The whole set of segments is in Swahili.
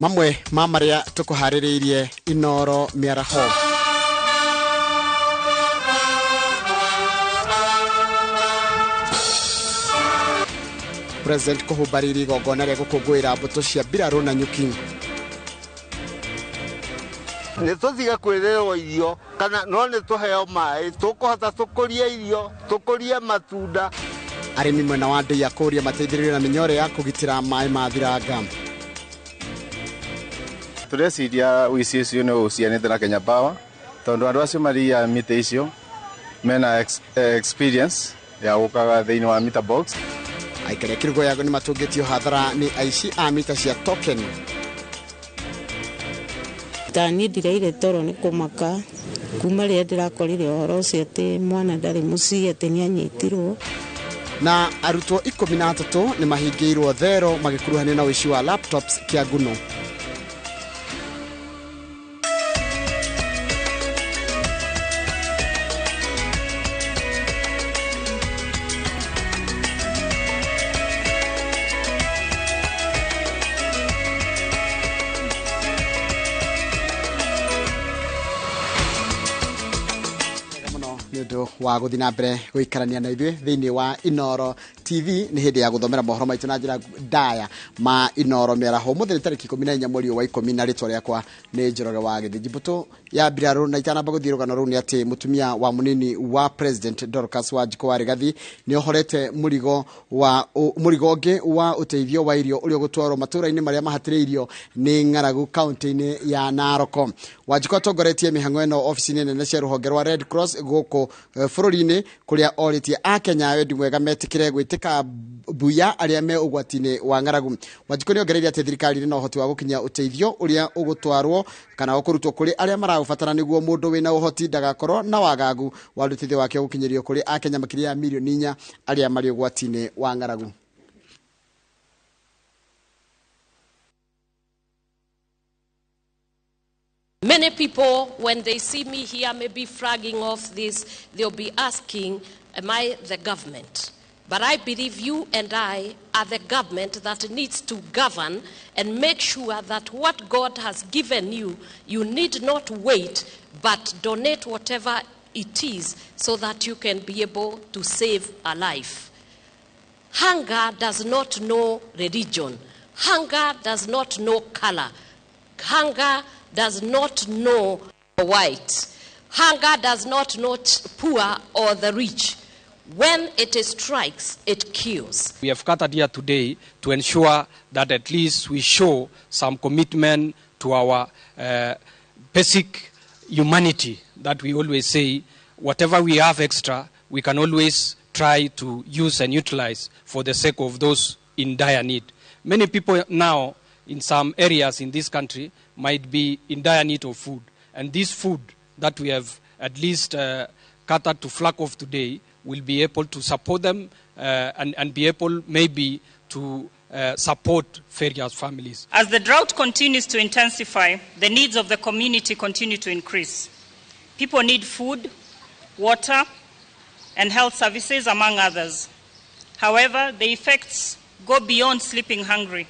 mamwe mamaria tukuhaririirie inoro miaraho. President kuhubariri gogona ria gukungwira mbuto cia mbiraru na nyuki. Nituthiga kwirerwo irio kana no nituheo mai tukuhota tukuria irio tukuria matunda. Arimi mwena wa ndei akuria mateithĩrĩrio na mĩnyore ya kũgitĩra mai ma thiranga. Tureciria wici ucio nĩ ucianĩte na Kenya Power tondu andu acio maria mite icio mena experience ya gũkaga thĩinĩ wa meter box. Aikare kirugo yago ni matungĩtio hathara ni aici a mita cia token. Tani ndireire toro ni kumaka kuma ria ndirakorire horo cio ati mwana ndari muci ati ni anyitirwo. Na arutwo 13 ni mahingĩirwo thero magĩkuruhanio na ũici wa laptops Kiaguno. Nĩũndũ wa gũthiĩ na mbere gũikarania na ithuĩ thĩinĩ wa Inoro TV nĩ hĩndĩ ya gũthomera mohoro maitũ na njĩra ndaya ma Inoro mĩaraho. Mũthenya tarĩki 14 mweri wa 10 na rĩtwa rĩakwa nĩ Njoroge wa Gĩthĩnji. Mbũtũ ya mbirarũ na itanamba gũthiĩ rũgano rũu nĩ atĩ mũtumia wa mũnini wa President Dorcas Wanjiku wa Rigathi nĩ ohorete mũrigo ũngĩ wa ũteithio wa irio ũrĩa gũtwarwo matũũra-inĩ marĩa mahatĩrĩirio nĩ ng'aragu kaunti-inĩ ya Narok. Wanjiku atongoretie mĩhang'o ĩno ofici-inĩ nene cia rũhonge rwa Red Cross gũkũ bũrũri-inĩ kũrĩa oritie akenya wendi mwega metĩkĩre gwĩtĩka buya arĩa me ũgwati-inĩ wa ng'aragu. Wanjiku nĩ ongereire atĩ thirikari ĩrĩ na ũhoti wa gũkinyia ũteithio ũrĩa ũgũtwarwo kana ũkũrutwo kũrĩ arĩa maraũbatara nĩguo mũndũ wĩna ũhoti ndagakorwo na wagagu wa ũteithio wake gũkinyĩrio kũrĩ akenya makĩria ya milioni 4 arĩa marĩ ũgwati-inĩ wa ng'aragu. Many people, when they see me here, may be flagging off this, they'll be asking, am I the government? But I believe you and I are the government that needs to govern and make sure that what God has given you, you need not wait, but donate whatever it is so that you can be able to save a life. Hunger does not know religion. Hunger does not know color. Hunger does not know white. Hunger does not know poor or the rich. When it strikes, it kills. We have gathered here today to ensure that at least we show some commitment to our basic humanity, that we always say whatever we have extra, we can always try to use and utilize for the sake of those in dire need. Many people now in some areas in this country might be in dire need of food. And this food that we have at least gathered to flag off today will be able to support them and be able maybe to support various families. As the drought continues to intensify, the needs of the community continue to increase. People need food, water, and health services, among others. However, the effects go beyond sleeping hungry.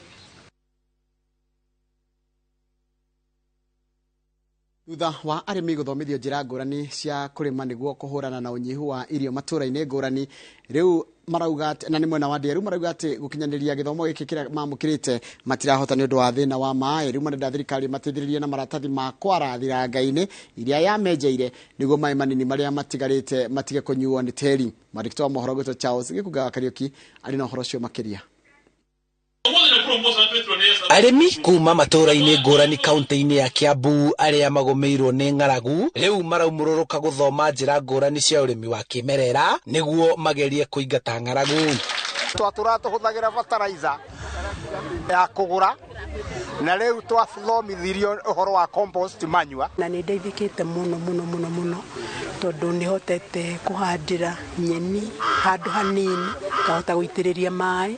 Thutha wa arĩmi gũthomithio njĩra ngũrani cia kũrĩma nĩguo kũhũrana na ũnyihu wa irio matũũra-inĩ ngũrani, rĩu marauga na nĩ mwena wa ndĩa rĩu marauga atĩ gũkinyanĩria gĩthomo gĩkĩ kĩrĩa mamũkĩrĩte matirahota nĩ ũndũ wa thĩna wa maĩ. Rĩu marenda thirikari mateithĩrĩrie na maratathi ma kwara thiranga-inĩ iria yamenjeire nĩguo maĩ manini marĩa matigarĩte matige kũnyuo nĩ tĩri. Mwandĩki wa mohoro gwĩtwo Charles Gĩkunga Kariuki arĩ na ũhoro ũcio makĩria. Arĩmi kuma matũũra-inĩ ngũrani kaunti-inĩ ya Kiambu arĩa magũmĩirwo nĩ ng'aragu rĩu maraumũrũrũka gũthoma njĩra ngũrani cia ũrĩmi wa kĩmerera nĩguo magerie kũingata ng'aragu. Tũhũthagĩra fertilizer ya kũgũra na rĩu twathomithirio ũhoro wa compost manure Na nĩ ndeithĩkĩte mũno tondũ nĩ hotete kũhandĩra nyeni handũ hanini ngahota guitiriria mai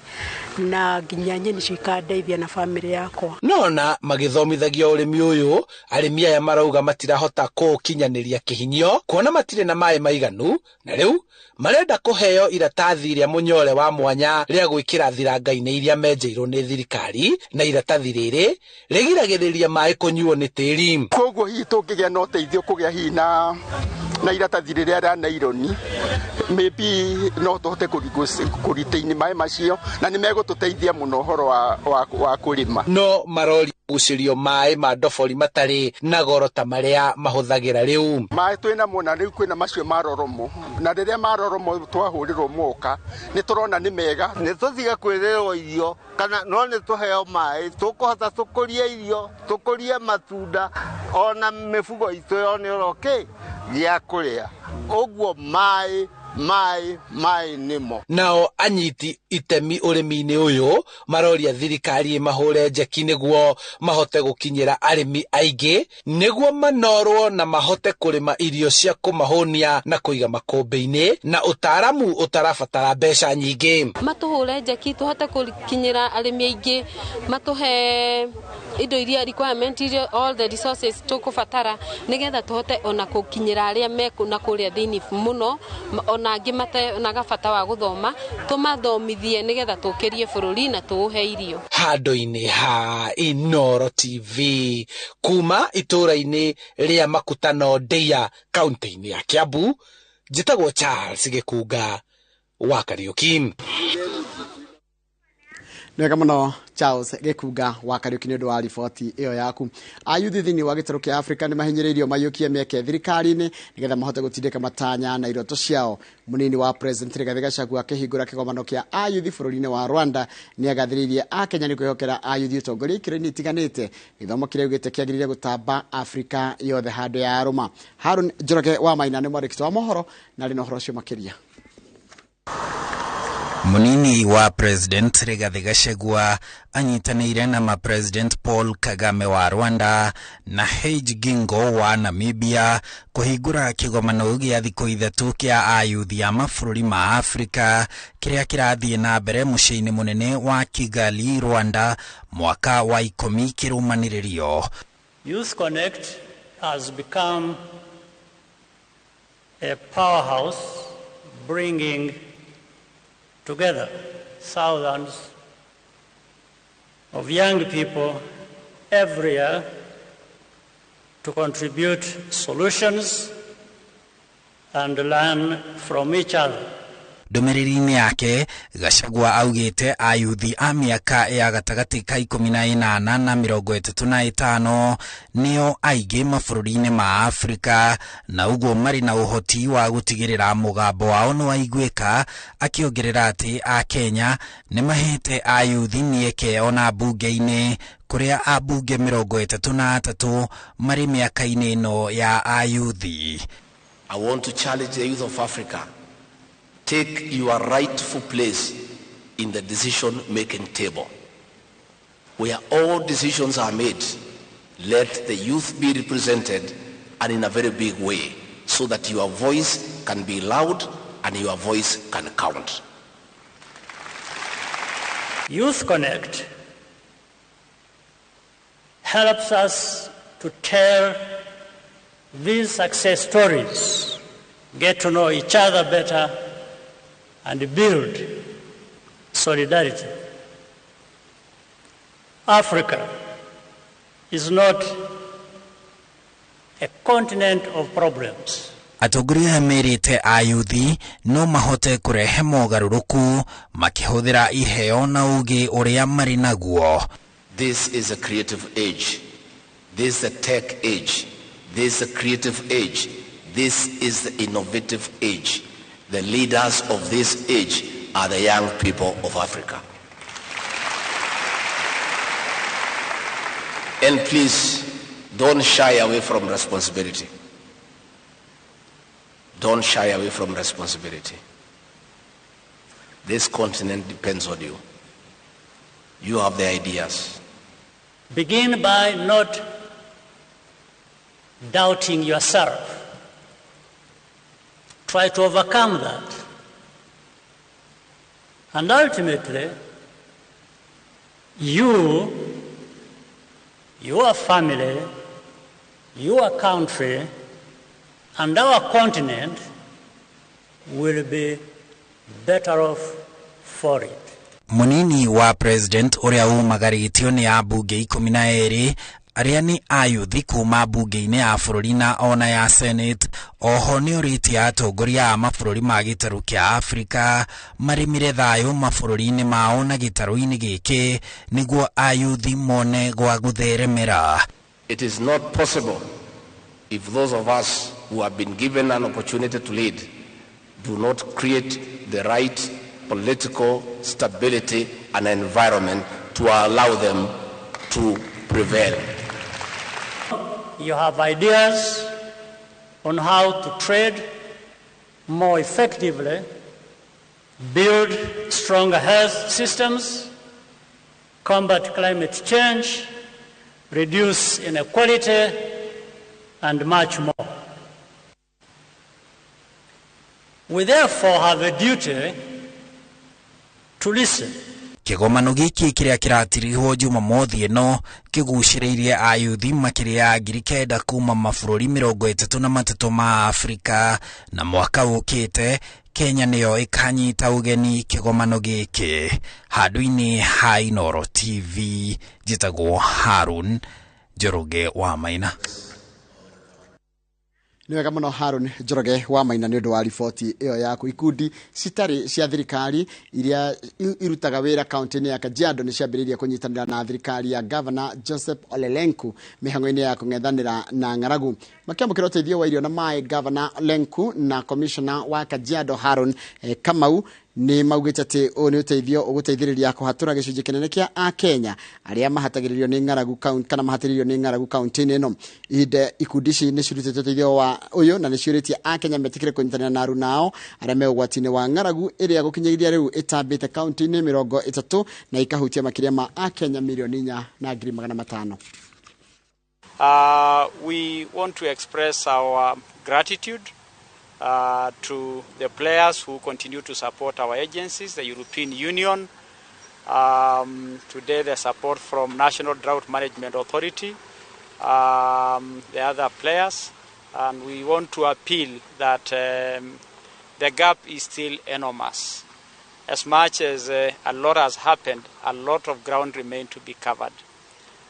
na nginya nyeni cikandeithia na family yakwa. Nona magithomithagia urimi uyu arimi aya marauga matirahota kukinyaniria kihinyo kuona matire na mai maiganu na riu marenda kuheo iratathi ria munyore wa mwanya ria gwikira thiranga-ini iria menjeirwo ni thirikari na iratathi riri rigiragiriria mai kunyuo ni tiri. Koguo hihi tungigia no teithio kugia hihi na iratathi riria ria naironi maybe no tuhote kuritaini mai macio na ni megututeithia muno horo wa kurima. No marori gucirio mai ma ndobori matari na goro ta maria mahuthagira riu. Mai twina mona riu kwina macio maroromo na riria maroromo twahurirwo muka ni turona ni mega ni tuthiga kwirerwo irio kana no ni tuheo mai tukuhota tukuria irio tukuria matunda ona mifugo itu yone roke ya kuria oguo mai nimo. Nao anyiti itemi urimi-ini uyu maroria thirikari mahure njeki niguo mahote gukinyira arimi aingi niguo manorwo na mahote kurima irio cia kumahonia na kuiga makombe-ini na utaramu utarabatara mbeca nyingi. Matuhure njeki tuhote gukinyira arimi aingi matuhe indo iria requirement all the resources tukubatara nigetha tuhote ona gukinyira aria mekuna kuria thiini muno ona angi mate na gabata wa guthoma tumathomithie nigetha tukirie bururi na tuuhe irio. Handu-ini ha Inoro TV kuma itura-ini ria Makutano Ndeia kaunti-ini ya Kiambu njitagwo Charles Gikunga wa Kariuki. Nega muno Charles Gikunga wa Kariuki ni undu wa riboti iyo yaku. Ayuthi thini wa gitaro kia Africa ni mahinyiririo mayukie mieke thirikari-ini nigetha mahote gutindika matanya na iroto ciao. Munini wa President Rigathi Gachagua akihingura kigomano kia ayuthi bururi-ini wa Rwanda ni agathiririe Akenya ni kwihokera ayuthi utongoria ikiro-ini itiganite githomo kiria ugite kiagiririe gutamba Africa yothe handu ya Roma. Harun Njoroge wa Maina ni mwandiki wa mohoro na rino horo cio makiria. Munini wa President Rigathi Gachagua anyitanĩire na President Paul Kagame wa Rwanda na Hage Geingob wa Namibia kuhingura kigomano gĩa thikũ ithatu kia ayuthi a mabũrũri ma Afrika kiria kirathiĩ na mbere mũciĩ-inĩ mũnene wa Kigali, Rwanda mwaka wa 10 kirumanĩrĩrio. Youth Connect has become a powerhouse bringing together thousands of young people every year to contribute solutions and learn from each other. Ndumiriri-ini yake Gachagua augite ayuthi a miaka ya gatagati ka 18 na 35 nio aingĩ mabũrũri-inĩ ma Afrika na uguo mari na uhoti wa gutigirira mugambo wao no aiguika, akiongerera ati a Kenya ni mahete ayuthi mieke ona bunge-ini kuria abunge 33 mari miaka-ini ino ya ayuthi. I want to challenge the youth of Africa. Take your rightful place in the decision-making table. Where all decisions are made, let the youth be represented, and in a very big way, so that your voice can be loud and your voice can count. Youth Connect helps us to tell these success stories, get to know each other better, and build solidarity. Africa is not a continent of problems. Atongoria merite ayuthi no mahote kurehe mogaruruku makihuthira iheo na ugi uria mari naguo. This is a creative age. This is a tech age. This is a creative age. This is the innovative age. The leaders of this age are the young people of Africa. And please, don't shy away from responsibility. Don't shy away from responsibility. This continent depends on you. You have the ideas. Begin by not doubting yourself. Try to overcome that. And ultimately, you, your family, your country, and our continent will be better off for it. Munini wa president uria umagaritio ni abunge 12 aria ni ayuthi kuma bunge-ini ya bururi na ona ya senate oho ni uritie atongoria a mabũrũri ma gĩtarũ kĩa Afrika marimire thayo mabũrũri-ini mao na gĩtarũ-ini gĩkĩ niguo ayuthi mone gwa gũtheremera. It is not possible if those of us who have been given an opportunity to lead do not create the right political stability and environment to allow them to prevail. You have ideas on how to trade more effectively, build stronger health systems, combat climate change, reduce inequality, and much more. We therefore have a duty to listen. Kĩgomano gĩkĩ kĩrĩa kĩratirihwo Jumamothi ĩno kĩgucĩrĩirie ayuthi makĩria ya 9,000 kuma mabũrũri 33 ma Afrika, na mwaka ũkĩte Kenya nĩyo ĩkanyita ũgeni kĩgomano gĩkĩ. Handũ-inĩ ha Inooro TV, njĩtagwo Harun Njoroge wa Maina. Ni wega muno Harun Njoroge wa Maina ni undu wa riboti iyo yaku. Ikundi citari cia thirikari iria irutaga wira kaunti-ini ya Kajiado ni ciambiririe kunyitanira na thirikari ya Governor Joseph Ole Lenku mihango-ini ya kung'ethanira na ng'aragu. Makiamukira uteithio wa irio na mai Governor Lenku na Commissioner wa Kajiado Harun Kamau ni maugite ati o ni uteithio uguteithiriria kuhatura gicunji kinene kia a Kenya aria mahatagiririo ni ng'aragu kana mahatiririo ni ng'aragu kaunti-ini ino. Ide ikundi ici ni cirutite uteithio wa uyu na ni ciuritie a Kenya metikire kunyitanira na arunao aria me ugwati-ini wa ng'aragu iria gukinyiria riu itambite kaunti-ini 30 na ikahutia makiria ma a Kenya milioni 4,500,000. We want to express our gratitude to the players who continue to support our agencies, the European Union, today the support from National Drought Management Authority, the other players, and we want to appeal that the gap is still enormous. As much as a lot has happened, a lot of ground remains to be covered.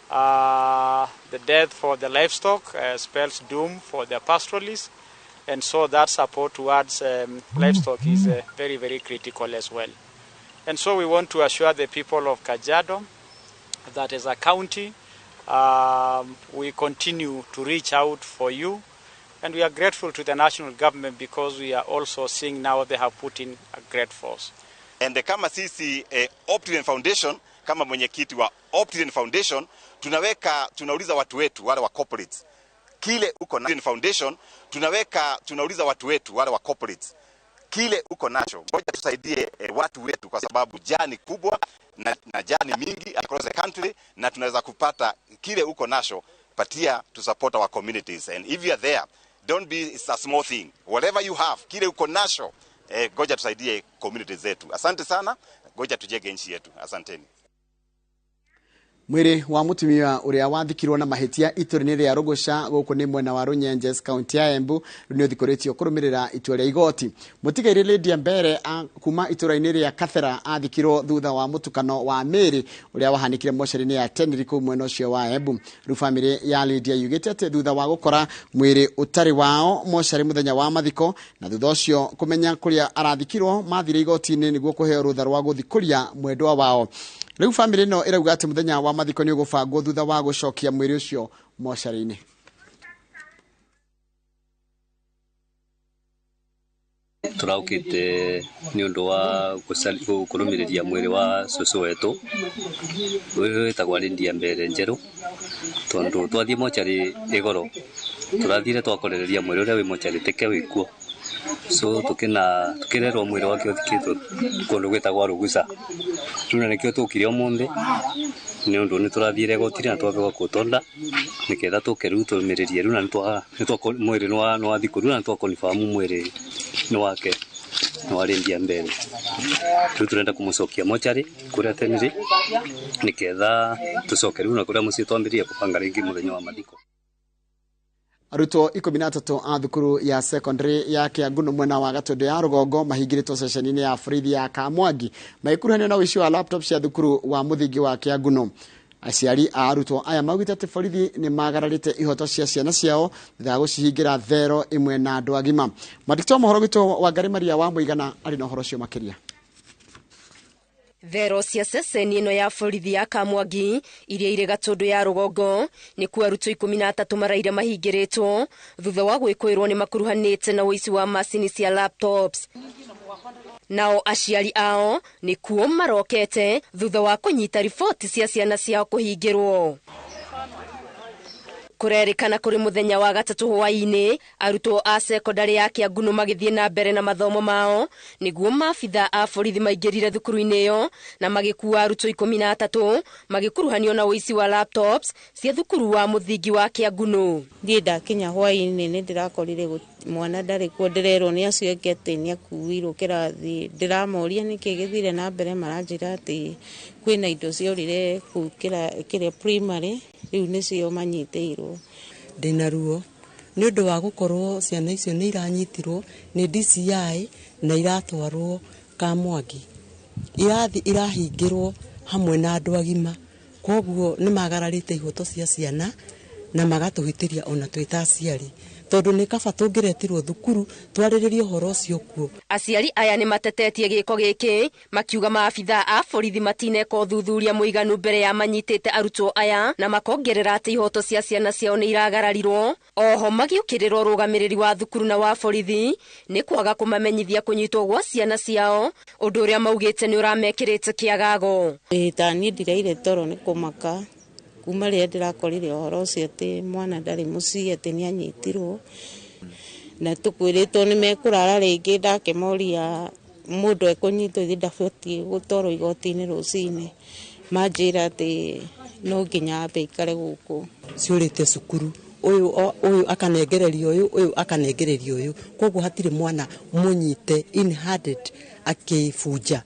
The death for the livestock spells doom for the pastoralists, and so that support towards livestock is very, very critical as well. And so we want to assure the people of Kajiado that as a county, we continue to reach out for you, and we are grateful to the national government because we are also seeing now they have put in a great force. And kama sisi Optilen Foundation, kama mwenyekiti wa Optilen Foundation, tunauliza watu wetu wale wa corporates kile uko na Foundation, tunauliza watu wetu wale wa corporates kile uko nacho, ngoja tusaidie watu wetu, kwa sababu jani kubwa na jani mingi across the country, na tunaweza kupata kile uko nacho, patia to support our communities. And if you are there, don't be, it's a small thing, whatever you have, kile uko nacho, ngoja tusaidie communities zetu. Asante sana, ngoja tujenge nchi yetu. Asanteni. Mwiri wa mutumia uria wathikirwo na mahitia itura-ini ria Rugusha guku ni mwena wa Runyenjes kaunti ya Embu ni uthikoretio kurumirira itua ria igoti. Mutigaire Lydia Mbere kuma itura-ini ria Kathera athikirwo thutha wa mutukano wa miri uria wahanikire mosheri-ini ya Tenri ku mwena ucio wa Embu. Ru family ya Lydia yugite ati thutha wa gukora mwiri utari wao mosheri muthenya wa mathiko, na thutha ucio kumenya kuria arathikirwo mathire igoti-ini niguo kuheo rutha rwa guthikuria mwendwa wao. Riu family no irauga ati muthenya wa mathiko ni ugubangwo thutha wa gucokia mwiri ucio moshari-ini. Turaukite ni undu wa kurumiriria mwiri wa cucu wetu uyu witagwa Lydia Mbere njeru, tondu twathie mochari igoro turathire twakorereria mwiri uria wi mochari teke wikuo, so tukirerwo mwiri wake uthikitwo kundu gwitagwa Rugusha. Tuna nikio tukire omonde ni undu ni turathire gotire na twabegwa kutonda niketha tukeru tumiririe runa nitwa mwiri no wathikuru na twa confirm mwiri ni wake. warendia mbere tu turenda kumucokia mochari kuria teniri niketha tucoke riu na kuria mucii twambirie kupanga ringi muthenya wa mathiko. Arutwo 13 a thukuru ya secondary ya Kianguno mwena wa Gatundu ya Rugongo mahingiritwo ceceni-ini ya borithi ya Kamwangi magikuruhanio na wici wa laptop cia thukuru wa muthingi wa Kianguno. Aciari a arutwo aya maugite ati borithi ni magararite ihoto cia ciana ciao thutha wa gucihingira thero imwe na andu agima. Mwandĩki mohoro gitu wa Ngari Maria wa Muigana ari na horo cio makiria. Thero cia ceceni ino ya borithi ya Kamwangi iria ire Gatundu ya Rugongo ni kuwa arutwo 13 maraire mahingiritwo thutha wa gwĩkũĩrwo ni makuruhanĩte na ũici wa macini cia laptops. Nao aciari ao ni kuo marokete thutha wa kunyita riboti cia ciana ciao kuhingirwo. Kurerikana kuri muthenya wa gatatu hwaini arutwo a secondary ya Kianguno magithie na mbere na mathomo mao niguo maabitha a borithi maingirire thukuru-ini iyo na magikuwa arutwo 13 magikuruhanio na uici wa laptops cia thukuru wa muthingi wa Kianguno. Ndie ndakinya hwaini ni ndirakorire mwana ndari kuo ndirerwo ni acio ngete ni akuirwo kirathi ndiramoria niki githire na mbere maranjira ati kwina indo ciorire kira primary riu nicio manyiteirwo. Ndina ruo ni undu wa gukorwo ciana icio ni iranyitirwo ni DCI na iratwarwo Kamwangi irahingirwo hamwe na andu agima, koguo ni magararite ihoto cia ciana na magatuhitiria ona twita aciari tondu ni kaba tungiretirwo thukuru twariririe horo cio kuo. Aciari aya ni matetetie giko giki makiuga maabitha a borithi matineka uthuthuria muiganu mbere ya manyitite arutwo aya na makongerera ati ihoto cia ciana ciao ni iragararirwo. Oho magiukirirwo rugamiriri wa thukuru na wa borithi ni kwaga kumamenyithia kunyitwo gwa ciana ciao undu uria maugite ni uramekirite kiagago. Tani ndireire toro ni kumaka kuma ria ndirakorire horo cio ati mwana ndari mucii ati ni anyitirwo na tukwiritwo ni mekurara ringi ndakemoria mundu ekunyitwo ithi ndabatie gutwarwo igoti-ini rucini manjira ati no nginya ambe ikare guku ciurite cukuru uyu akanengererio uyu akanengererio uyu, koguo hatire mwana munyite in handed akifunja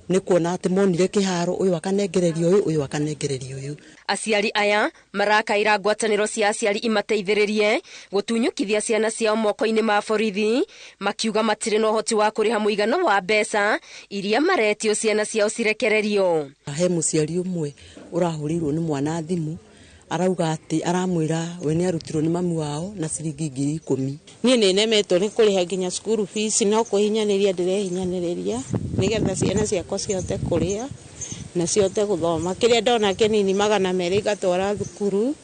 ni kuona ati monire kiharo uyu akanengererio uyu akanengererio uyu. Aciari aya marakaira ngwataniro cia aciari imateithiririe gutunyukithia ciana ciao moko-ini ma borithi makiuga matire no hoti wa kuriha muigano wa mbeca iria maretio ciana ciao cirekererio. He muciari umwe urahurirwo ni mwana thimu arauga ati aramwira we ni arutirwo ni mami wao na ciringi 10,000. Nie ni nemetwo ni kuriha nginya school fees no kuhinyaniria ndirehinyaniria nigetha ciana ciakwa ciote kuria na ciote guthoma. Kiria ndona kinini 200 gatwara thukuru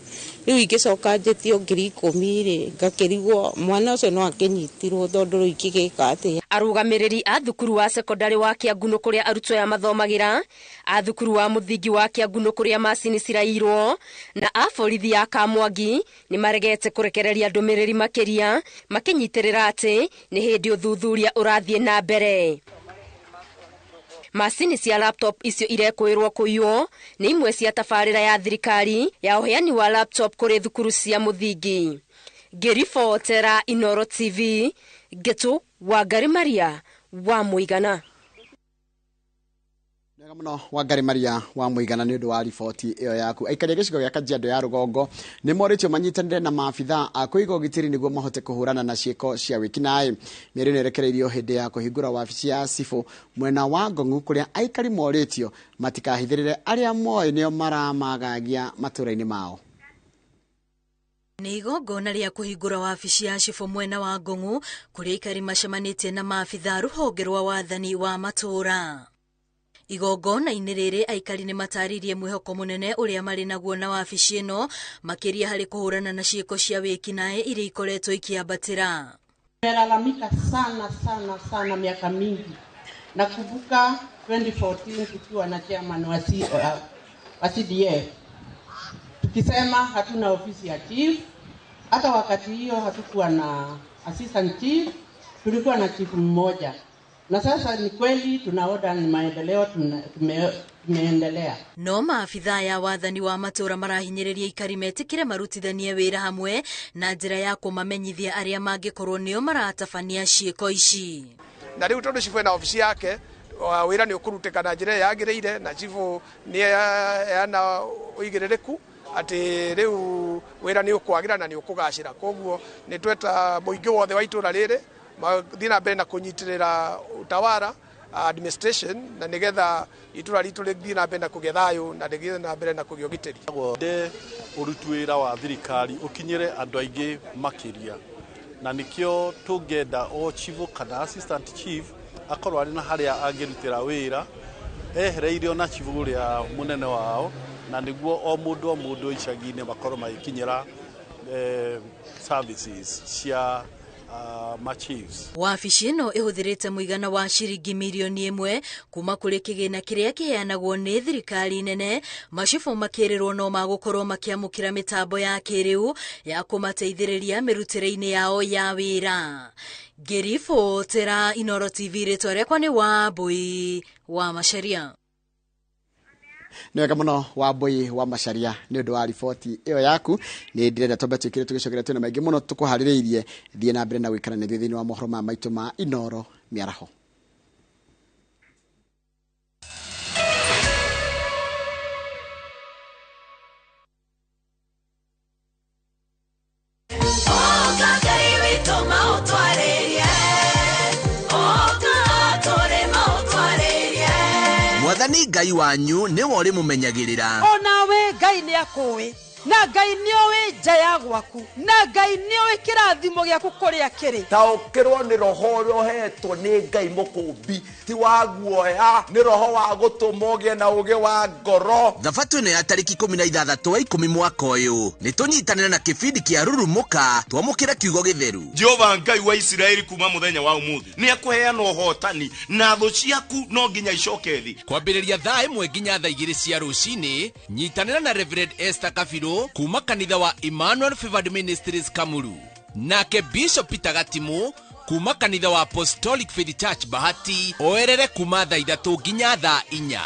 riu igicoka njitio 10,000 ri ngakirigwo mwana ucio no akinyitirwo tondu riu ikigika ati. Arugamiriri a thukuru wa secondary wa Kianguno kuria arutwo ya mathomagira, a thukuru wa muthingi wa Kianguno kuria macini cirairwo na a borithi ya Kamwangi ni maregete kurekereria ndumiriri makiria makinyitirira ati ni hindi uthuthuria urathie na mbere. Macini cia laptop icio irekwirwo kuywo ni imwe cia tabarira ya thirikari ya uheani wa laptop kuri thukuru cia muthingi. Ngiribotera Inoro TV, Getu wa Ngari Maria wa Muigana. Nega muno wa Ngari Maria wa Muigana ni undu wa riboti iyo yaku. Aikari gicigo gya Kajiado ya Rugongo ni moritio manyitanire na maabitha a kuiga ugitiri niguo mahote kuhurana na ciiko cia wikinae. Mĩeri nĩ ĩrekereirio hĩndĩ ya kũhingũra wabici ya Cibũ mwena wa Ngong'u kũrĩa aikari moritio matikahithĩrĩre arĩa moĩ nĩo maramagagia matũra-inĩ mao. Ni igongona ria kuhingura wabici ya Cibũ mwena wa Ngong'u kuria aikari macemanĩtie na maabitha rũhonge rwa wathani wa matũra. Igongona-inĩ rĩrĩ aikari nĩ mataririe mwĩhoko munene uria mari naguo na wabici ĩno makiria hari kuhurana na ciiko cia wĩkinaĩ iria ikoretwo ikiambatĩra. Nimelalamika sana miaka mingi. Nakumbuka 2014 tukiwa na chairman wa CDF tukisema hatuna ofisi ya chief. Hata wakati hiyo hatukuwa na assistant chief, tulikuwa na chief mmoja. Na sasa ni kweli tunaona ni maendeleo tumeendelea. No maabitha ya wathani wa matũra marahinyĩrĩria aikari metikire marutithanie wĩra hamwe na njĩra ya kũmamenyithia arĩa mangĩkorwo nĩo maratabania ciĩko ici. na riu tondu cifu na ofisi yake wira ni ukuruteka na njira yagireire na cifu ni yana uigiririku ati riu wira ni ukwagira na ni ukugacira koguo ni tweta muingi wothe wa itura riri mathina mbere na kunyitirira utawara administration na nigetha itura ritu rithii na mbere na kugethayo na nigetha na mbere na kugiogiteri de urutwira wa thirikari ukinyire andu aingi makiria na nikio tungenda o chief kana assistant chief akorwo ari na haria angirutira wira ehereirio na chief uria munene wao na niguo o mundu icagi-ini makorwo magikinyira services cia machiefs. Wabici ĩno ĩhũthĩrĩte mũigana wa ciringi mirioni 1 kuma kũrĩ kĩgĩna kĩrĩa kĩheanagwo nĩ thirikari nene. Macibu makĩrĩrwo no magũkorwo makĩamũkĩra mĩtambo ya kĩrĩu ya kũmateithĩrĩria mĩrutĩre-inĩ yao ya wĩra. Ngĩribotera Inooro TV, rĩtwa rĩakwa nĩ Wambui wa Macharia. Ni wega muno Wambui wa Macharia ni undu wa riboti iyo yaku. Ni ndirenda tombe twikire tugicokera twina maingi muno tukuhaririirie thie na mbere na gwikara na thiini wa mohoro ma maitu ma Inooro miaraho. Mwathani Ngai wanyu ni wori mumenyagirira. Onawe Ngai ni akuwi na Ngai niowe nja ya gwaku na Ngai niowe kirathimo giaku kuria kiri. Taukirwo ni roho rohetwo ni Ngai mukumbi ti wa guoya ni roho wa gutumoge na uge wa ngoro. Thabatu ino ya tariki 16 wa 10 mwaka uyu ni tunyitanira na kibindi kia rurumuka twamukira kiugo githeru. Jehova Ngai wa Israeli kuma muthenya wa umuthi ni akuheana uhotani na thu ciaku no nginya icokethi. Kwambiriria thaa 1 nginya thaa 2 cia rucini nyitanira na Reverend Esther Kafiro kuma kanitha wa Emmanuel Favored Ministries Kamuru, nake Bishop Peter Gatimu kuma kanitha wa Apostolic Faith Church Bahati oerere kuma thaa 3 nginya thaa 4,